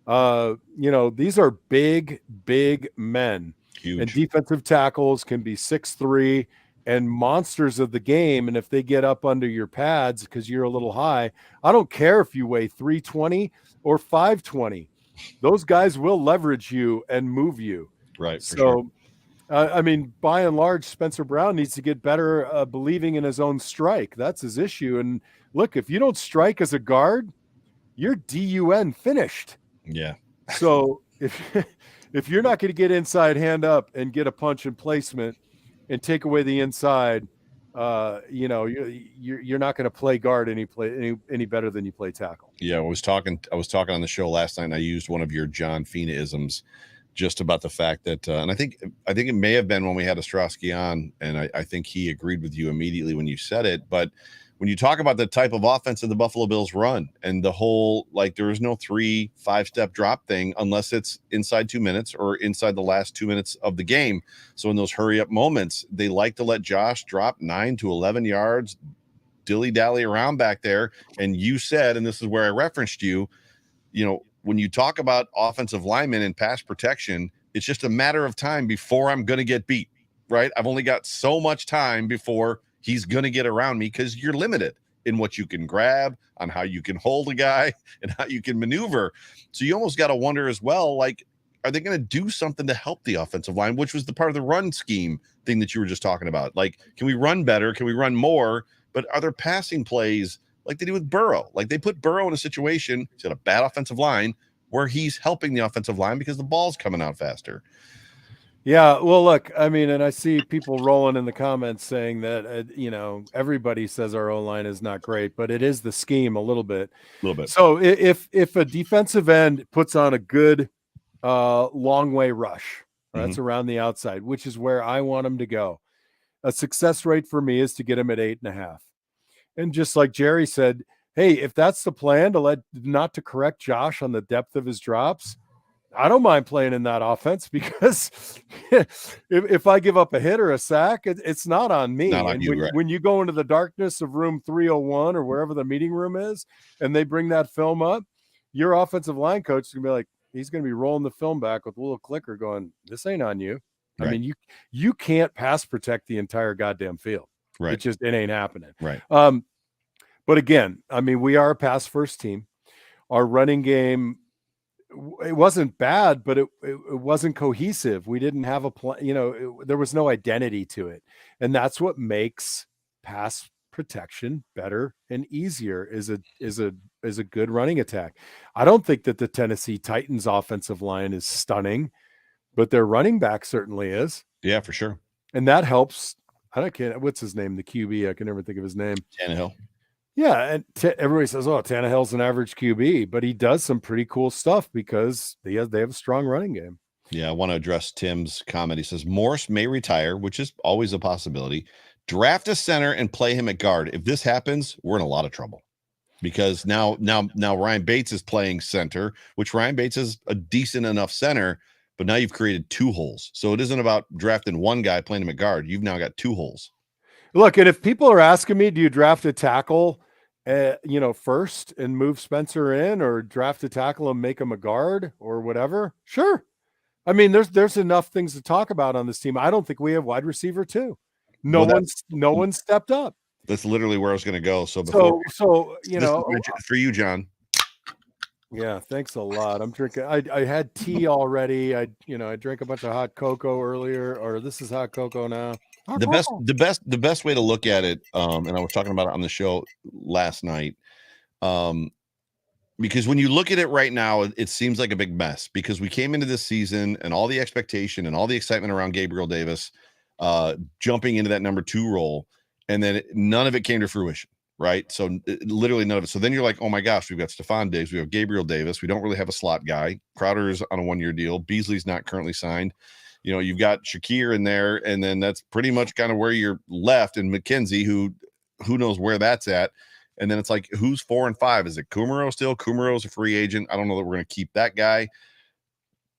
You know, these are big, big men. Huge. And defensive tackles can be 6'3" and monsters of the game. And if they get up under your pads because you're a little high, I don't care if you weigh 320 or 520. Those guys will leverage you and move you. Right. So, I mean, by and large, Spencer Brown needs to get better believing in his own strike. That's his issue. And look, if you don't strike as a guard, you're DUN finished. Yeah. So if you're not going to get inside hand up and get a punch and placement and take away the inside, you know, you're not going to play guard any better than you play tackle. Yeah, I was talking on the show last night, and I used one of your John Fina isms just about the fact that, and I think it may have been when we had Ostrowski on, and I think he agreed with you immediately when you said it. But when you talk about the type of offense that the Buffalo Bills run and the whole, like, there is no 3-5-step drop thing unless it's inside 2 minutes or inside the last 2 minutes of the game. So in those hurry up moments, they like to let Josh drop 9 to 11 yards, dilly-dally around back there. And you said, and this is where I referenced you, you know, when you talk about offensive linemen and pass protection, it's just a matter of time before I'm going to get beat, right? I've only got so much time before he's going to get around me, because you're limited in what you can grab, on how you can hold a guy, and how you can maneuver. So you almost got to wonder as well, like, are they going to do something to help the offensive line, which was the part of the run scheme thing that you were just talking about? Like, can we run better? Can we run more? But are there passing plays like they do with Burrow? Like, they put Burrow in a situation, he's got a bad offensive line, where he's helping the offensive line because the ball's coming out faster. Yeah, well, look, I mean, and I see people rolling in the comments saying that, you know, everybody says our O-line is not great, but it is the scheme a little bit. So if a defensive end puts on a good long way rush, that's around the outside, which is where I want him to go, a success rate for me is to get him at 8.5. And just like Jerry said, hey, if that's the plan, not to correct Josh on the depth of his drops, I don't mind playing in that offense, because if I give up a hit or a sack, it's not on me. Not on you, right. When you go into the darkness of room 301 or wherever the meeting room is, and they bring that film up, your offensive line coach is going to be like, he's going to be rolling the film back with a little clicker going, this ain't on you. Right. I mean, you can't pass protect the entire goddamn field. Right. It ain't happening. Right. But again, I mean, we are a pass first team. Our running game, it wasn't bad, but it wasn't cohesive. We didn't have a plan, you know, there was no identity to it. And that's what makes pass protection better and easier, is a good running attack. I don't think that the Tennessee Titans offensive line is stunning, but their running back certainly is. Yeah, for sure. And that helps. What's his name? The QB. I can never think of his name. Tannehill. Yeah, and everybody says, "Oh, Tannehill's an average QB," but he does some pretty cool stuff because they have a strong running game. Yeah, I want to address Tim's comment. He says Morse may retire, which is always a possibility. Draft a center and play him at guard. If this happens, we're in a lot of trouble, because now Ryan Bates is playing center, which Ryan Bates is a decent enough center, but now you've created 2 holes. So it isn't about drafting one guy playing him at guard. You've now got 2 holes. Look, and if people are asking me, do you draft a tackle, first and move Spencer in, or draft a tackle and make him a guard or whatever? Sure. I mean, there's enough things to talk about on this team. I don't think we have wide receiver too. No one's stepped up. That's literally where I was going to go. So before, for you, John. Yeah, thanks a lot. I'm drinking. I had tea already. I drank a bunch of hot cocoa earlier, or this is hot cocoa now. The best way to look at it, and I was talking about it on the show last night, because when you look at it right now, it seems like a big mess, because we came into this season and all the expectation and all the excitement around Gabriel Davis jumping into that number 2 role, and then none of it came to fruition. Right. So literally none of it. So then you're like, oh my gosh, we've got Stephon Diggs. We have Gabriel Davis. We don't really have a slot guy. Crowder's on a 1-year deal. Beasley's not currently signed. You've got Shakir in there, and then that's pretty much kind of where you're left. And McKenzie, who knows where that's at. And then it's like, who's 4 and 5? Is it Kumaro still? Kumaro's a free agent. I don't know that we're going to keep that guy.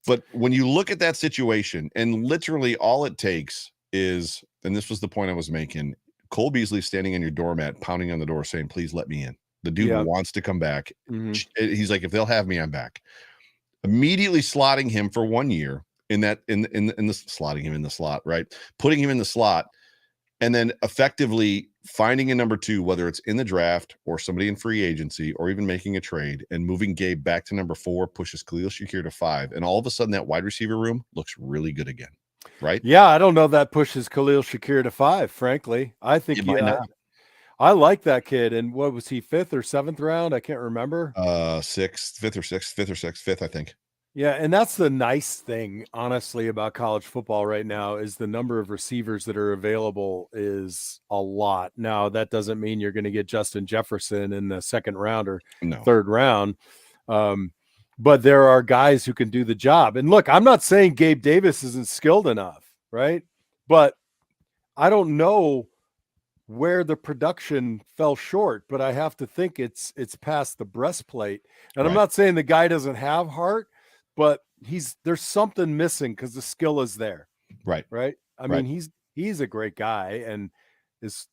But when you look at that situation, and literally all it takes is, and this was the point I was making, Cole Beasley standing on your doormat, pounding on the door, saying, "Please let me in." The dude wants to come back. Mm-hmm. He's like, "If they'll have me, I'm back." Immediately slotting him for 1 year in the slotting him in the slot, right? Putting him in the slot, and then effectively finding a number 2, whether it's in the draft or somebody in free agency or even making a trade, and moving Gabe back to number 4 pushes Khalil Shakir to 5, and all of a sudden that wide receiver room looks really good again. Right? Yeah, I don't know if that pushes Khalil Shakir to 5, frankly. I think I like that kid. And what was he, 5th or 7th round? I can't remember. 6th, 5th or 6th, 5th or 6th, 5th, I think. Yeah, and that's the nice thing, honestly, about college football right now, is the number of receivers that are available is a lot. Now, that doesn't mean you're going to get Justin Jefferson in the 2nd round or 3rd round. But there are guys who can do the job. And look, I'm not saying Gabe Davis isn't skilled enough, right? But I don't know where the production fell short, but I have to think it's past the breastplate. And I'm not saying the guy doesn't have heart, but there's something missing, because the skill is there. Right. I mean, he's a great guy, and as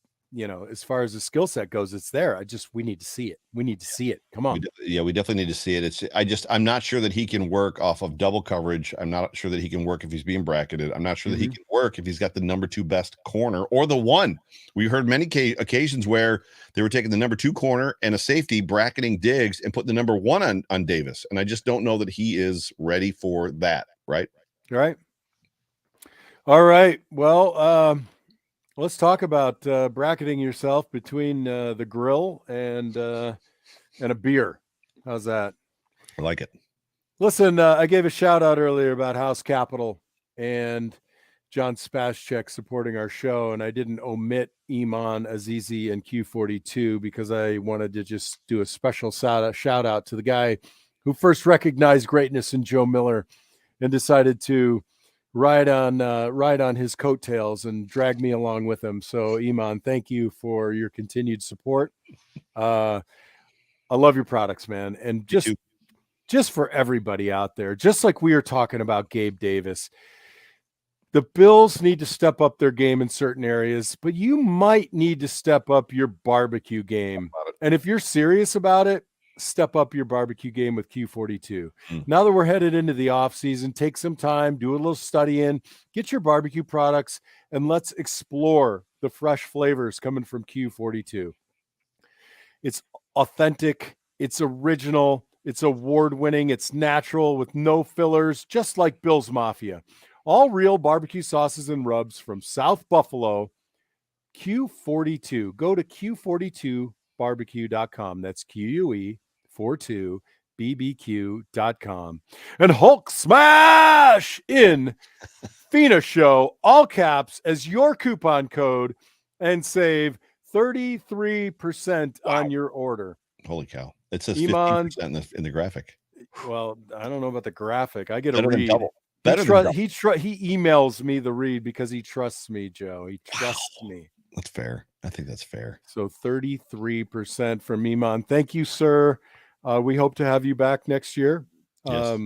far as the skill set goes, it's there. We need to see it. We need to see it. Come on. We definitely need to see it. I'm not sure that he can work off of double coverage. I'm not sure that he can work if he's being bracketed. I'm not sure that he can work if he's got the number 2 best corner, or the 1. We heard many occasions where they were taking the number 2 corner and a safety, bracketing Diggs, and putting the number 1 on Davis. And I just don't know that he is ready for that. Right. All right. Well, let's talk about bracketing yourself between the grill and a beer. How's that? I like it. Listen, I gave a shout out earlier about House Capital and John Spaschek supporting our show, and I didn't omit Iman Azizi and Q42 because I wanted to just do a special shout out to the guy who first recognized greatness in Joe Miller and decided to ride on his coattails and drag me along with him. So Iman, thank you for your continued support. I love your products, man. And just for everybody out there, just like we are talking about Gabe Davis, the Bills need to step up their game in certain areas, but you might need to step up your barbecue game. And if you're serious about it, step up your barbecue game with Q42. Now that we're headed into the off season, take some time, do a little studying, get your barbecue products, and let's explore the fresh flavors coming from Q42. It's authentic, it's original, it's award-winning, it's natural with no fillers, just like Bill's Mafia. All real barbecue sauces and rubs from South Buffalo. Q42. Go to Q42barbecue.com. That's QUE42BBQ.com. And Hulk Smash in Fina Show, all caps, as your coupon code, and save 33% on your order. Holy cow. It says 15% in the graphic. Well, I don't know about the graphic. I get a read. He emails me the read because he trusts me, Joe. He trusts me. That's fair. I think that's fair. So 33% from Iman. Thank you, sir. We hope to have you back next year. Yes.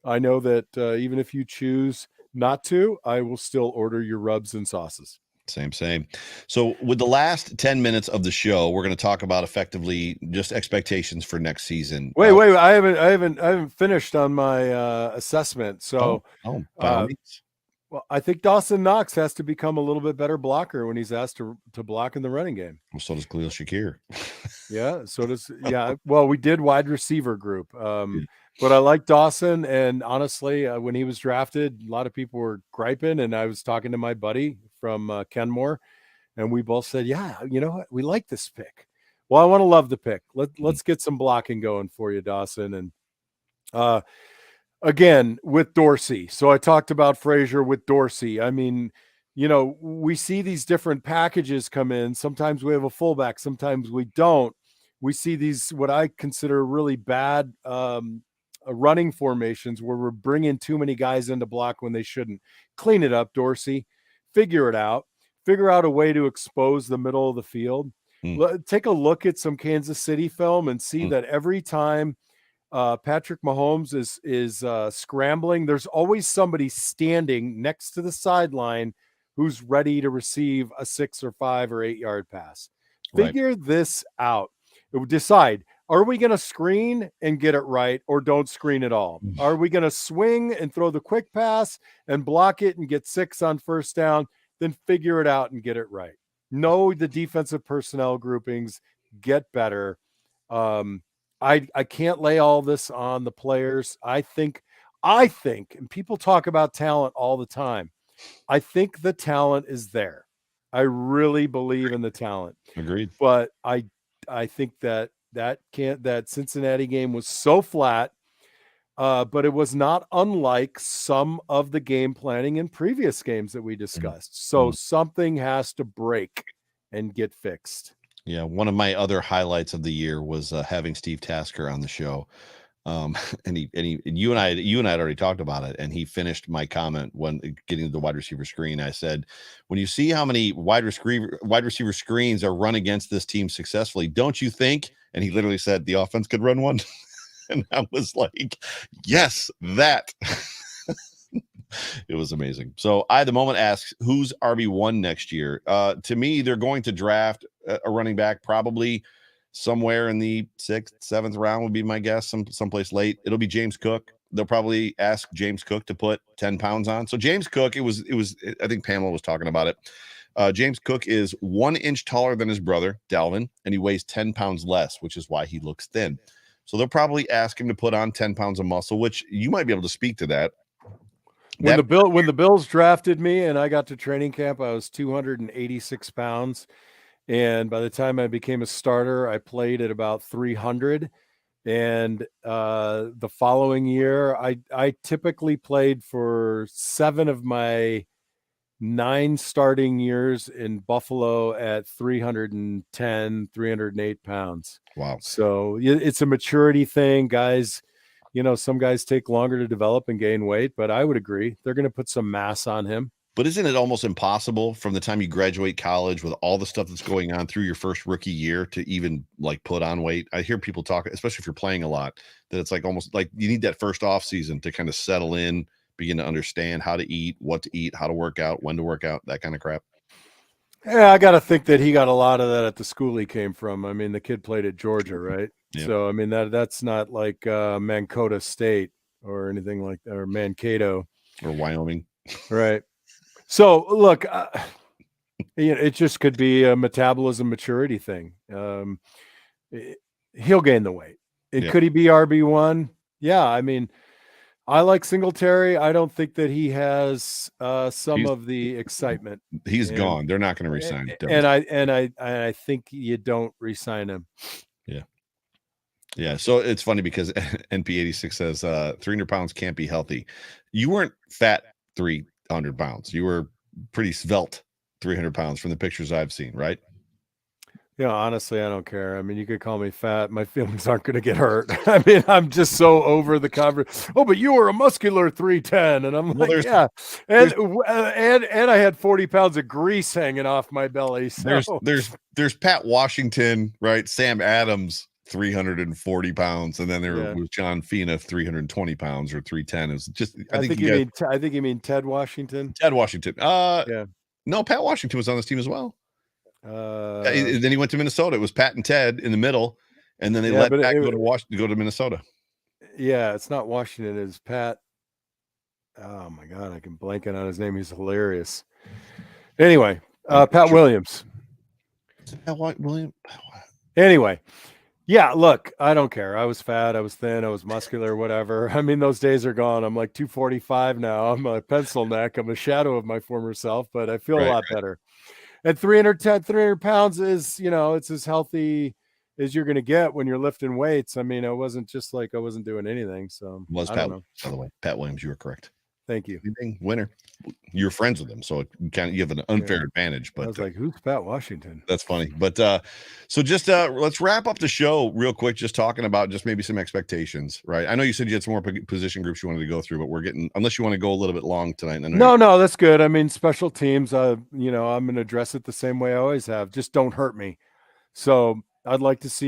I know that even if you choose not to, I will still order your rubs and sauces. Same. So with the last 10 minutes of the show, we're going to talk about effectively just expectations for next season. Wait, I haven't finished on my assessment. So, by all means. well, I think Dawson Knox has to become a little bit better blocker when he's asked to block in the running game. Well, so does Khalil Shakir. Yeah, so does well, we did wide receiver group. But I like Dawson, and honestly, when he was drafted, a lot of people were griping, and I was talking to my buddy from Kenmore, and we both said, yeah, you know what? We like this pick. Well, I want to love the pick. Let's get some blocking going for you, Dawson. And again, with Dorsey. So I talked about Frazier with Dorsey. I mean, you know, we see these different packages come in. Sometimes we have a fullback, sometimes we don't. We see these, what I consider really bad running formations where we're bringing too many guys into block when they shouldn't. Clean it up, Dorsey. Figure it out. Figure out a way to expose the middle of the field. Take a look at some Kansas City film and see that every time Patrick Mahomes is scrambling, there's always somebody standing next to the sideline who's ready to receive a 6 or 5 or 8 yard pass. Figure this out. Decide, are we going to screen and get it right, or don't screen at all? Are we going to swing and throw the quick pass and block it and get 6 on first down? Then figure it out and get it right. Know the defensive personnel groupings, get better. I can't lay all this on the players. I think, and people talk about talent all the time. I think the talent is there. I really believe in the talent. Agreed. But I think that Cincinnati game was so flat, but it was not unlike some of the game planning in previous games that we discussed. So something has to break and get fixed. Yeah, one of my other highlights of the year was having Steve Tasker on the show, and you and I had already talked about it, and he finished my comment when getting to the wide receiver screen. I said, when you see how many wide receiver screens are run against this team successfully, don't you think? And he literally said the offense could run one, and I was like, yes, that. It was amazing. So the moment asks, who's RB1 next year? To me, they're going to draft a running back probably somewhere in the 6th, 7th round would be my guess, someplace late. It'll be James Cook. They'll probably ask James Cook to put 10 pounds on. So James Cook, it was I think Pamela was talking about it. James Cook is 1 inch taller than his brother, Dalvin, and he weighs 10 pounds less, which is why he looks thin. So they'll probably ask him to put on 10 pounds of muscle, which you might be able to speak to that. When the Bills drafted me and I got to training camp, I was 286 pounds. And by the time I became a starter, I played at about 300. And the following year, I typically played for 7 of my 9 starting years in Buffalo at 310, 308 pounds. Wow. So it's a maturity thing, guys. You know, some guys take longer to develop and gain weight, but I would agree they're going to put some mass on him. But isn't it almost impossible from the time you graduate college with all the stuff that's going on through your first rookie year to even like put on weight? I hear people talk, especially if you're playing a lot, that it's like almost like you need that first off season to kind of settle in, begin to understand how to eat, what to eat, how to work out, when to work out, that kind of crap. Yeah, I got to think that he got a lot of that at the school he came from. I mean, the kid played at Georgia, right? Yeah. So, I mean, that's not like Mankota State or anything like that, or Mankato. Or Wyoming. Right. So, look, it just could be a metabolism maturity thing. He'll gain the weight. Could he be RB1? Yeah, I mean, I like Singletary. I don't think that he has some of the excitement. He's gone. They're not going to re-sign him. And I think you don't re-sign him. Yeah. Yeah. So it's funny because NP86 says 300 pounds can't be healthy. You weren't fat 300 pounds. You were pretty svelte 300 pounds from the pictures I've seen, right? Yeah, honestly, I don't care. I mean, you could call me fat. My feelings aren't going to get hurt. I mean, I'm just so over the conversation. Oh, but you were a muscular 310. And I'm like, yeah. And I had 40 pounds of grease hanging off my belly. So. There's Pat Washington, right? Sam Adams, 340 pounds, and then there was John Fina, 320 pounds or 310. It was just I think you mean Ted Washington. Ted Washington. Yeah. No, Pat Washington was on this team as well. Then he went to Minnesota. It was Pat and Ted in the middle, and then they let Pat go to Minnesota. Yeah, it's not Washington. It's Pat. Oh my God, I can blank on his name. He's hilarious. Anyway, Pat Williams. Pat Williams. Anyway, yeah, look, I don't care. I was fat, I was thin, I was muscular, whatever. I mean, those days are gone. I'm like 245 now. I'm a pencil neck. I'm a shadow of my former self, but I feel a lot better. At 300 pounds is, it's as healthy as you're going to get when you're lifting weights. I mean, it wasn't just like I wasn't doing anything. So Pat, by the way, Pat Williams, you were correct. Thank you. Winner. You're friends with him, so you have an unfair advantage. But I was like, who's Pat Washington? That's funny. But so just let's wrap up the show real quick, just talking about just maybe some expectations, right? I know you said you had some more position groups you wanted to go through, but unless you want to go a little bit long tonight. No, that's good. I mean, special teams, I'm going to address it the same way I always have. Just don't hurt me. So I'd like to just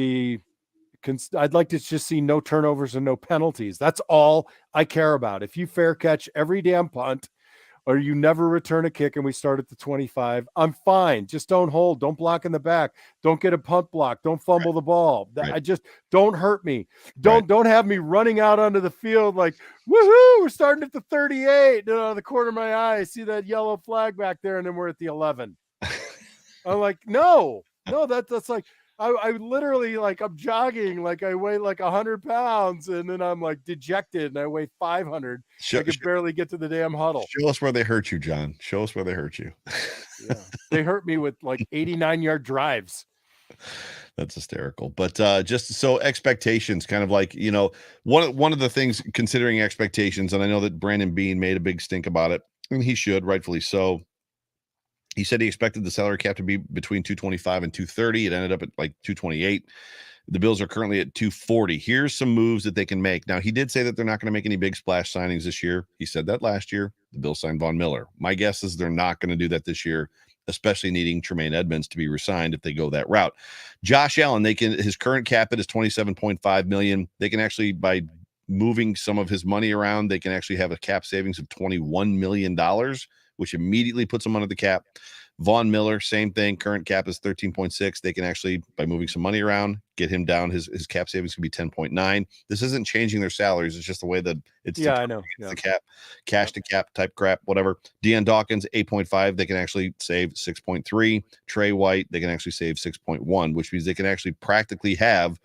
see no turnovers and no penalties. That's all I care about. If you fair catch every damn punt or you never return a kick and we start at the 25, I'm fine. Just don't hold. Don't block in the back. Don't get a punt block. Don't fumble the ball. I just don't hurt me. Don't have me running out onto the field like, woohoo, we're starting at the 38. The corner of my eye, I see that yellow flag back there, and then we're at the 11. I'm like, no, that's like, I literally, like, I'm jogging, like I weigh like 100 pounds, and then I'm like dejected and I weigh 500. I could barely get to the damn huddle. Show us where they hurt you, John. Show us where they hurt you. Yeah. They hurt me with like 89-yard drives. That's hysterical. But just so expectations, kind of like, one of the things considering expectations, and I know that Brandon Beane made a big stink about it, and he should, rightfully so. He said he expected the salary cap to be between 225 and 230. It ended up at like 228. The Bills are currently at 240. Here's some moves that they can make. Now, he did say that they're not going to make any big splash signings this year. He said that last year. The Bills signed Von Miller. My guess is they're not going to do that this year, especially needing Tremaine Edmonds to be re-signed if they go that route. Josh Allen, his current cap hit is $27.5 million. They can actually, by moving some of his money around, they can actually have a cap savings of $21 million, which immediately puts them under the cap. Von Miller, same thing. Current cap is 13.6. They can actually, by moving some money around, get him down. His cap savings can be 10.9. This isn't changing their salaries. It's just the way that it's I know. The cap, cash to cap type crap, whatever. Deion Dawkins, 8.5. They can actually save 6.3. Trey White, they can actually save 6.1, which means they can actually practically have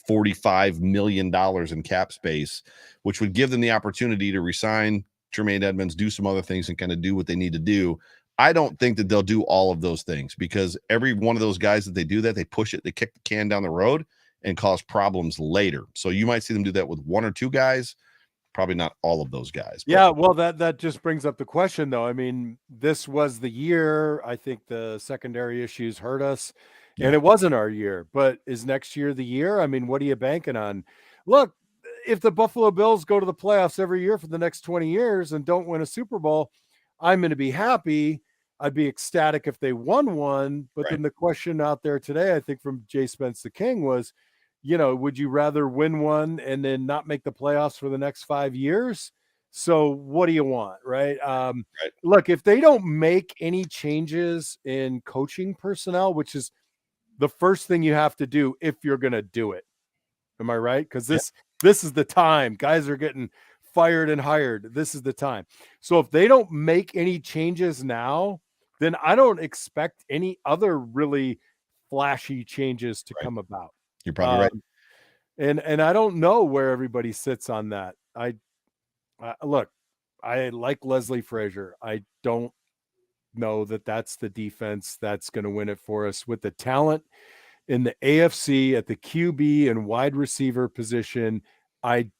$45 million in cap space, which would give them the opportunity to resign Tremaine Edmonds, do some other things, and kind of do what they need to do. I don't think that they'll do all of those things, because every one of those guys that they do that, they push it, they kick the can down the road and cause problems later. So you might see them do that with one or two guys, probably not all of those guys. Yeah, well, that just brings up the question, though. I mean, this was the year. I think the secondary issues hurt us, and it wasn't our year. But is next year the year? I mean, what are you banking on? Look, if the Buffalo Bills go to the playoffs every year for the next 20 years and don't win a Super Bowl, I'm going to be happy. I'd be ecstatic if they won one. But then the question out there today, I think from Jay Spence the King, was, would you rather win one and then not make the playoffs for the next 5 years? So what do you want, right? Look, if they don't make any changes in coaching personnel, which is the first thing you have to do if you're going to do it. Am I right? Because this is the time. Guys are getting fired and hired. This is the time. So if they don't make any changes now, then I don't expect any other really flashy changes to come about. You're probably right. And I don't know where everybody sits on that. Look, I like Leslie Frazier. I don't know that that's the defense that's going to win it for us with the talent in the AFC at the QB and wide receiver position. I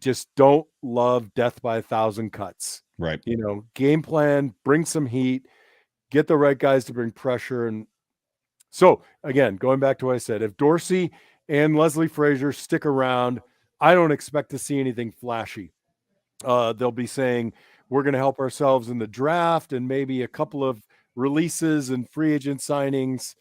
just don't love death by 1,000 cuts. Right. Game plan, bring some heat, get the right guys to bring pressure. And so, again, going back to what I said, if Dorsey and Leslie Frazier stick around, I don't expect to see anything flashy. They'll be saying, we're going to help ourselves in the draft and maybe a couple of releases and free agent signings.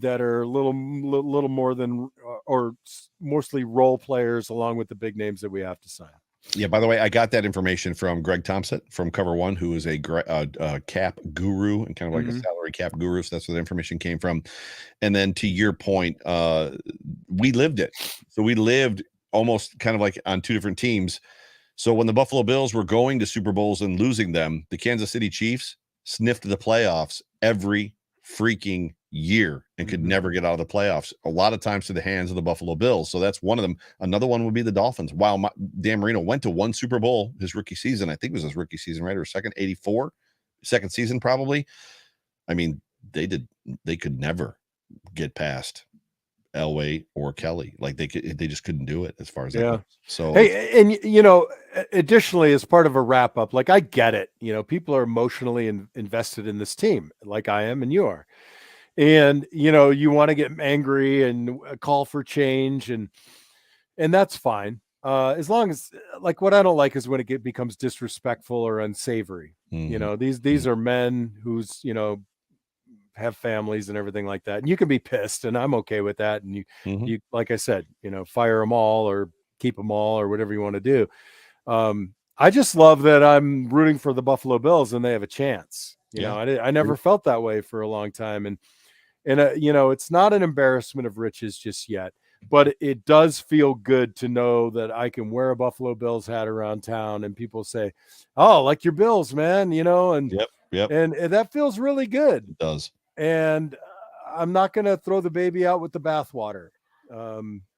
that are a little more than or mostly role players, along with the big names that we have to sign. Yeah, by the way, I got that information from Greg Thompson from Cover One, who is a cap guru and kind of like a salary cap guru. So that's where the information came from. And then to your point, we lived it. So we lived almost kind of like on two different teams. So when the Buffalo Bills were going to Super Bowls and losing them, the Kansas City Chiefs sniffed the playoffs every freaking year and could never get out of the playoffs, a lot of times to the hands of the Buffalo Bills. So that's one of them. Another one would be the Dolphins. While Dan Marino went to one Super Bowl his rookie season, I think it was his rookie season, right? Or second season probably. I mean, they could never get past Elway or Kelly. Like they just couldn't do it as far as that goes. So hey, and additionally, as part of a wrap up, like I get it, people are emotionally invested in this team, like I am and you are. And, you want to get angry and call for change and that's fine. As long as, like, what I don't like is when it becomes disrespectful or unsavory. These are men who's, have families and everything like that. And you can be pissed and I'm okay with that. And you, like I said, fire them all or keep them all or whatever you want to do. I just love that I'm rooting for the Buffalo Bills and they have a chance. I never felt that way for a long time. And it's not an embarrassment of riches just yet, but it does feel good to know that I can wear a Buffalo Bills hat around town and people say, "Oh, like your Bills, man," and yep. And that feels really good. It does. And I'm not going to throw the baby out with the bathwater,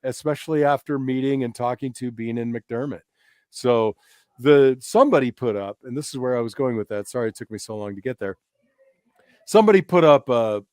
especially after meeting and talking to Bean and McDermott. So somebody put up, and this is where I was going with that. Sorry, it took me so long to get there. Somebody put up a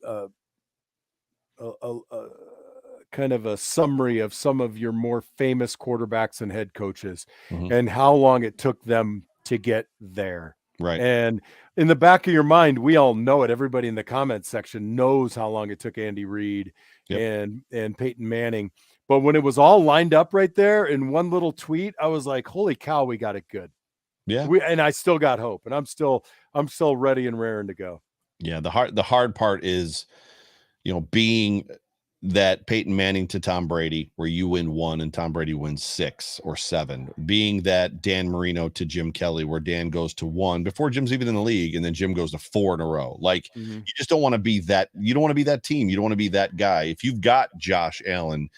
kind of a summary of some of your more famous quarterbacks and head coaches and how long it took them to get there. Right. And in the back of your mind, we all know it. Everybody in the comments section knows how long it took Andy Reid and Peyton Manning. But when it was all lined up right there in one little tweet, I was like, holy cow, we got it good. Yeah. And I still got hope, and I'm still ready and raring to go. Yeah. The hard part is, being that Peyton Manning to Tom Brady, where you win 1 and Tom Brady wins 6 or 7, being that Dan Marino to Jim Kelly, where Dan goes to 1 before Jim's even in the league, and then Jim goes to 4 in a row. Like you just don't want to be that. You don't want to be that team. You don't want to be that guy. If you've got Josh Allen,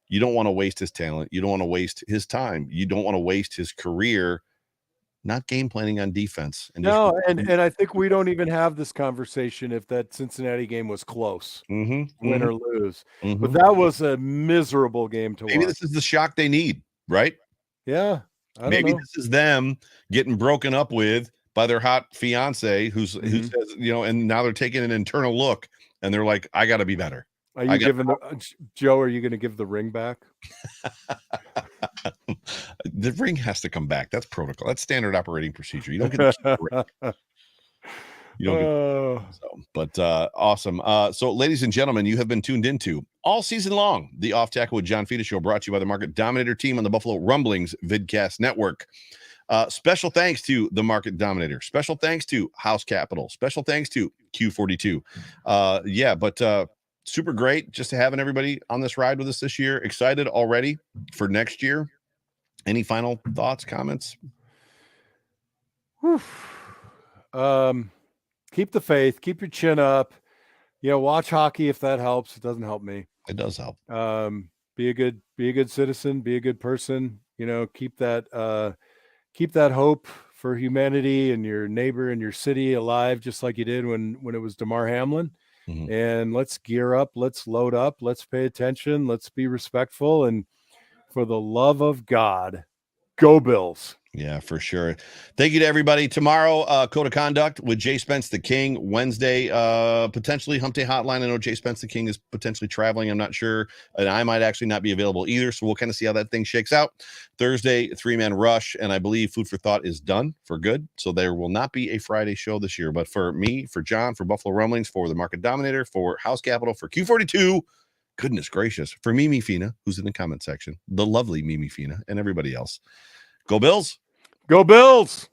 you don't want to waste his talent. You don't want to waste his time. You don't want to waste his career not game planning on defense. And I think we don't even have this conversation if that Cincinnati game was close, win or lose. But that was a miserable game to watch. Maybe this is the shock they need, right? Yeah. Maybe this is them getting broken up with by their hot fiance who says, and now they're taking an internal look and they're like, I got to be better. Are you Joe, are you going to give the ring back? The ring has to come back. That's protocol. That's standard operating procedure. You don't get to keep the ring. You don't get awesome. So ladies and gentlemen, you have been tuned into all season long the Off Tackle with John Fina show, brought to you by the Market Dominator team on the Buffalo Rumblings Vidcast Network. Special thanks to the Market Dominator. Special thanks to House Capital. Special thanks to Q42. Super great just having everybody on this ride with us this year. Excited already for next year. Any final thoughts, comments? Keep the faith, keep your chin up. Watch hockey if that helps. It doesn't help me. It does help. Be a good citizen, be a good person. Keep that hope for humanity and your neighbor and your city alive, just like you did when it was Damar Hamlin. And let's gear up, let's load up, let's pay attention, let's be respectful, and for the love of God, go Bills. Yeah, for sure. Thank you to everybody. Tomorrow, Code of Conduct with Jay Spence the King. Wednesday, potentially Hump Day Hotline. I know Jay Spence the King is potentially traveling. I'm not sure. And I might actually not be available either. So we'll kind of see how that thing shakes out. Thursday, 3-man rush. And I believe Food for Thought is done for good. So there will not be a Friday show this year. But for me, for John, for Buffalo Rumblings, for the Market Dominator, for House Capital, for Q42, goodness gracious, for Mimi Fina, who's in the comment section, the lovely Mimi Fina, and everybody else. Go Bills. Go Bills.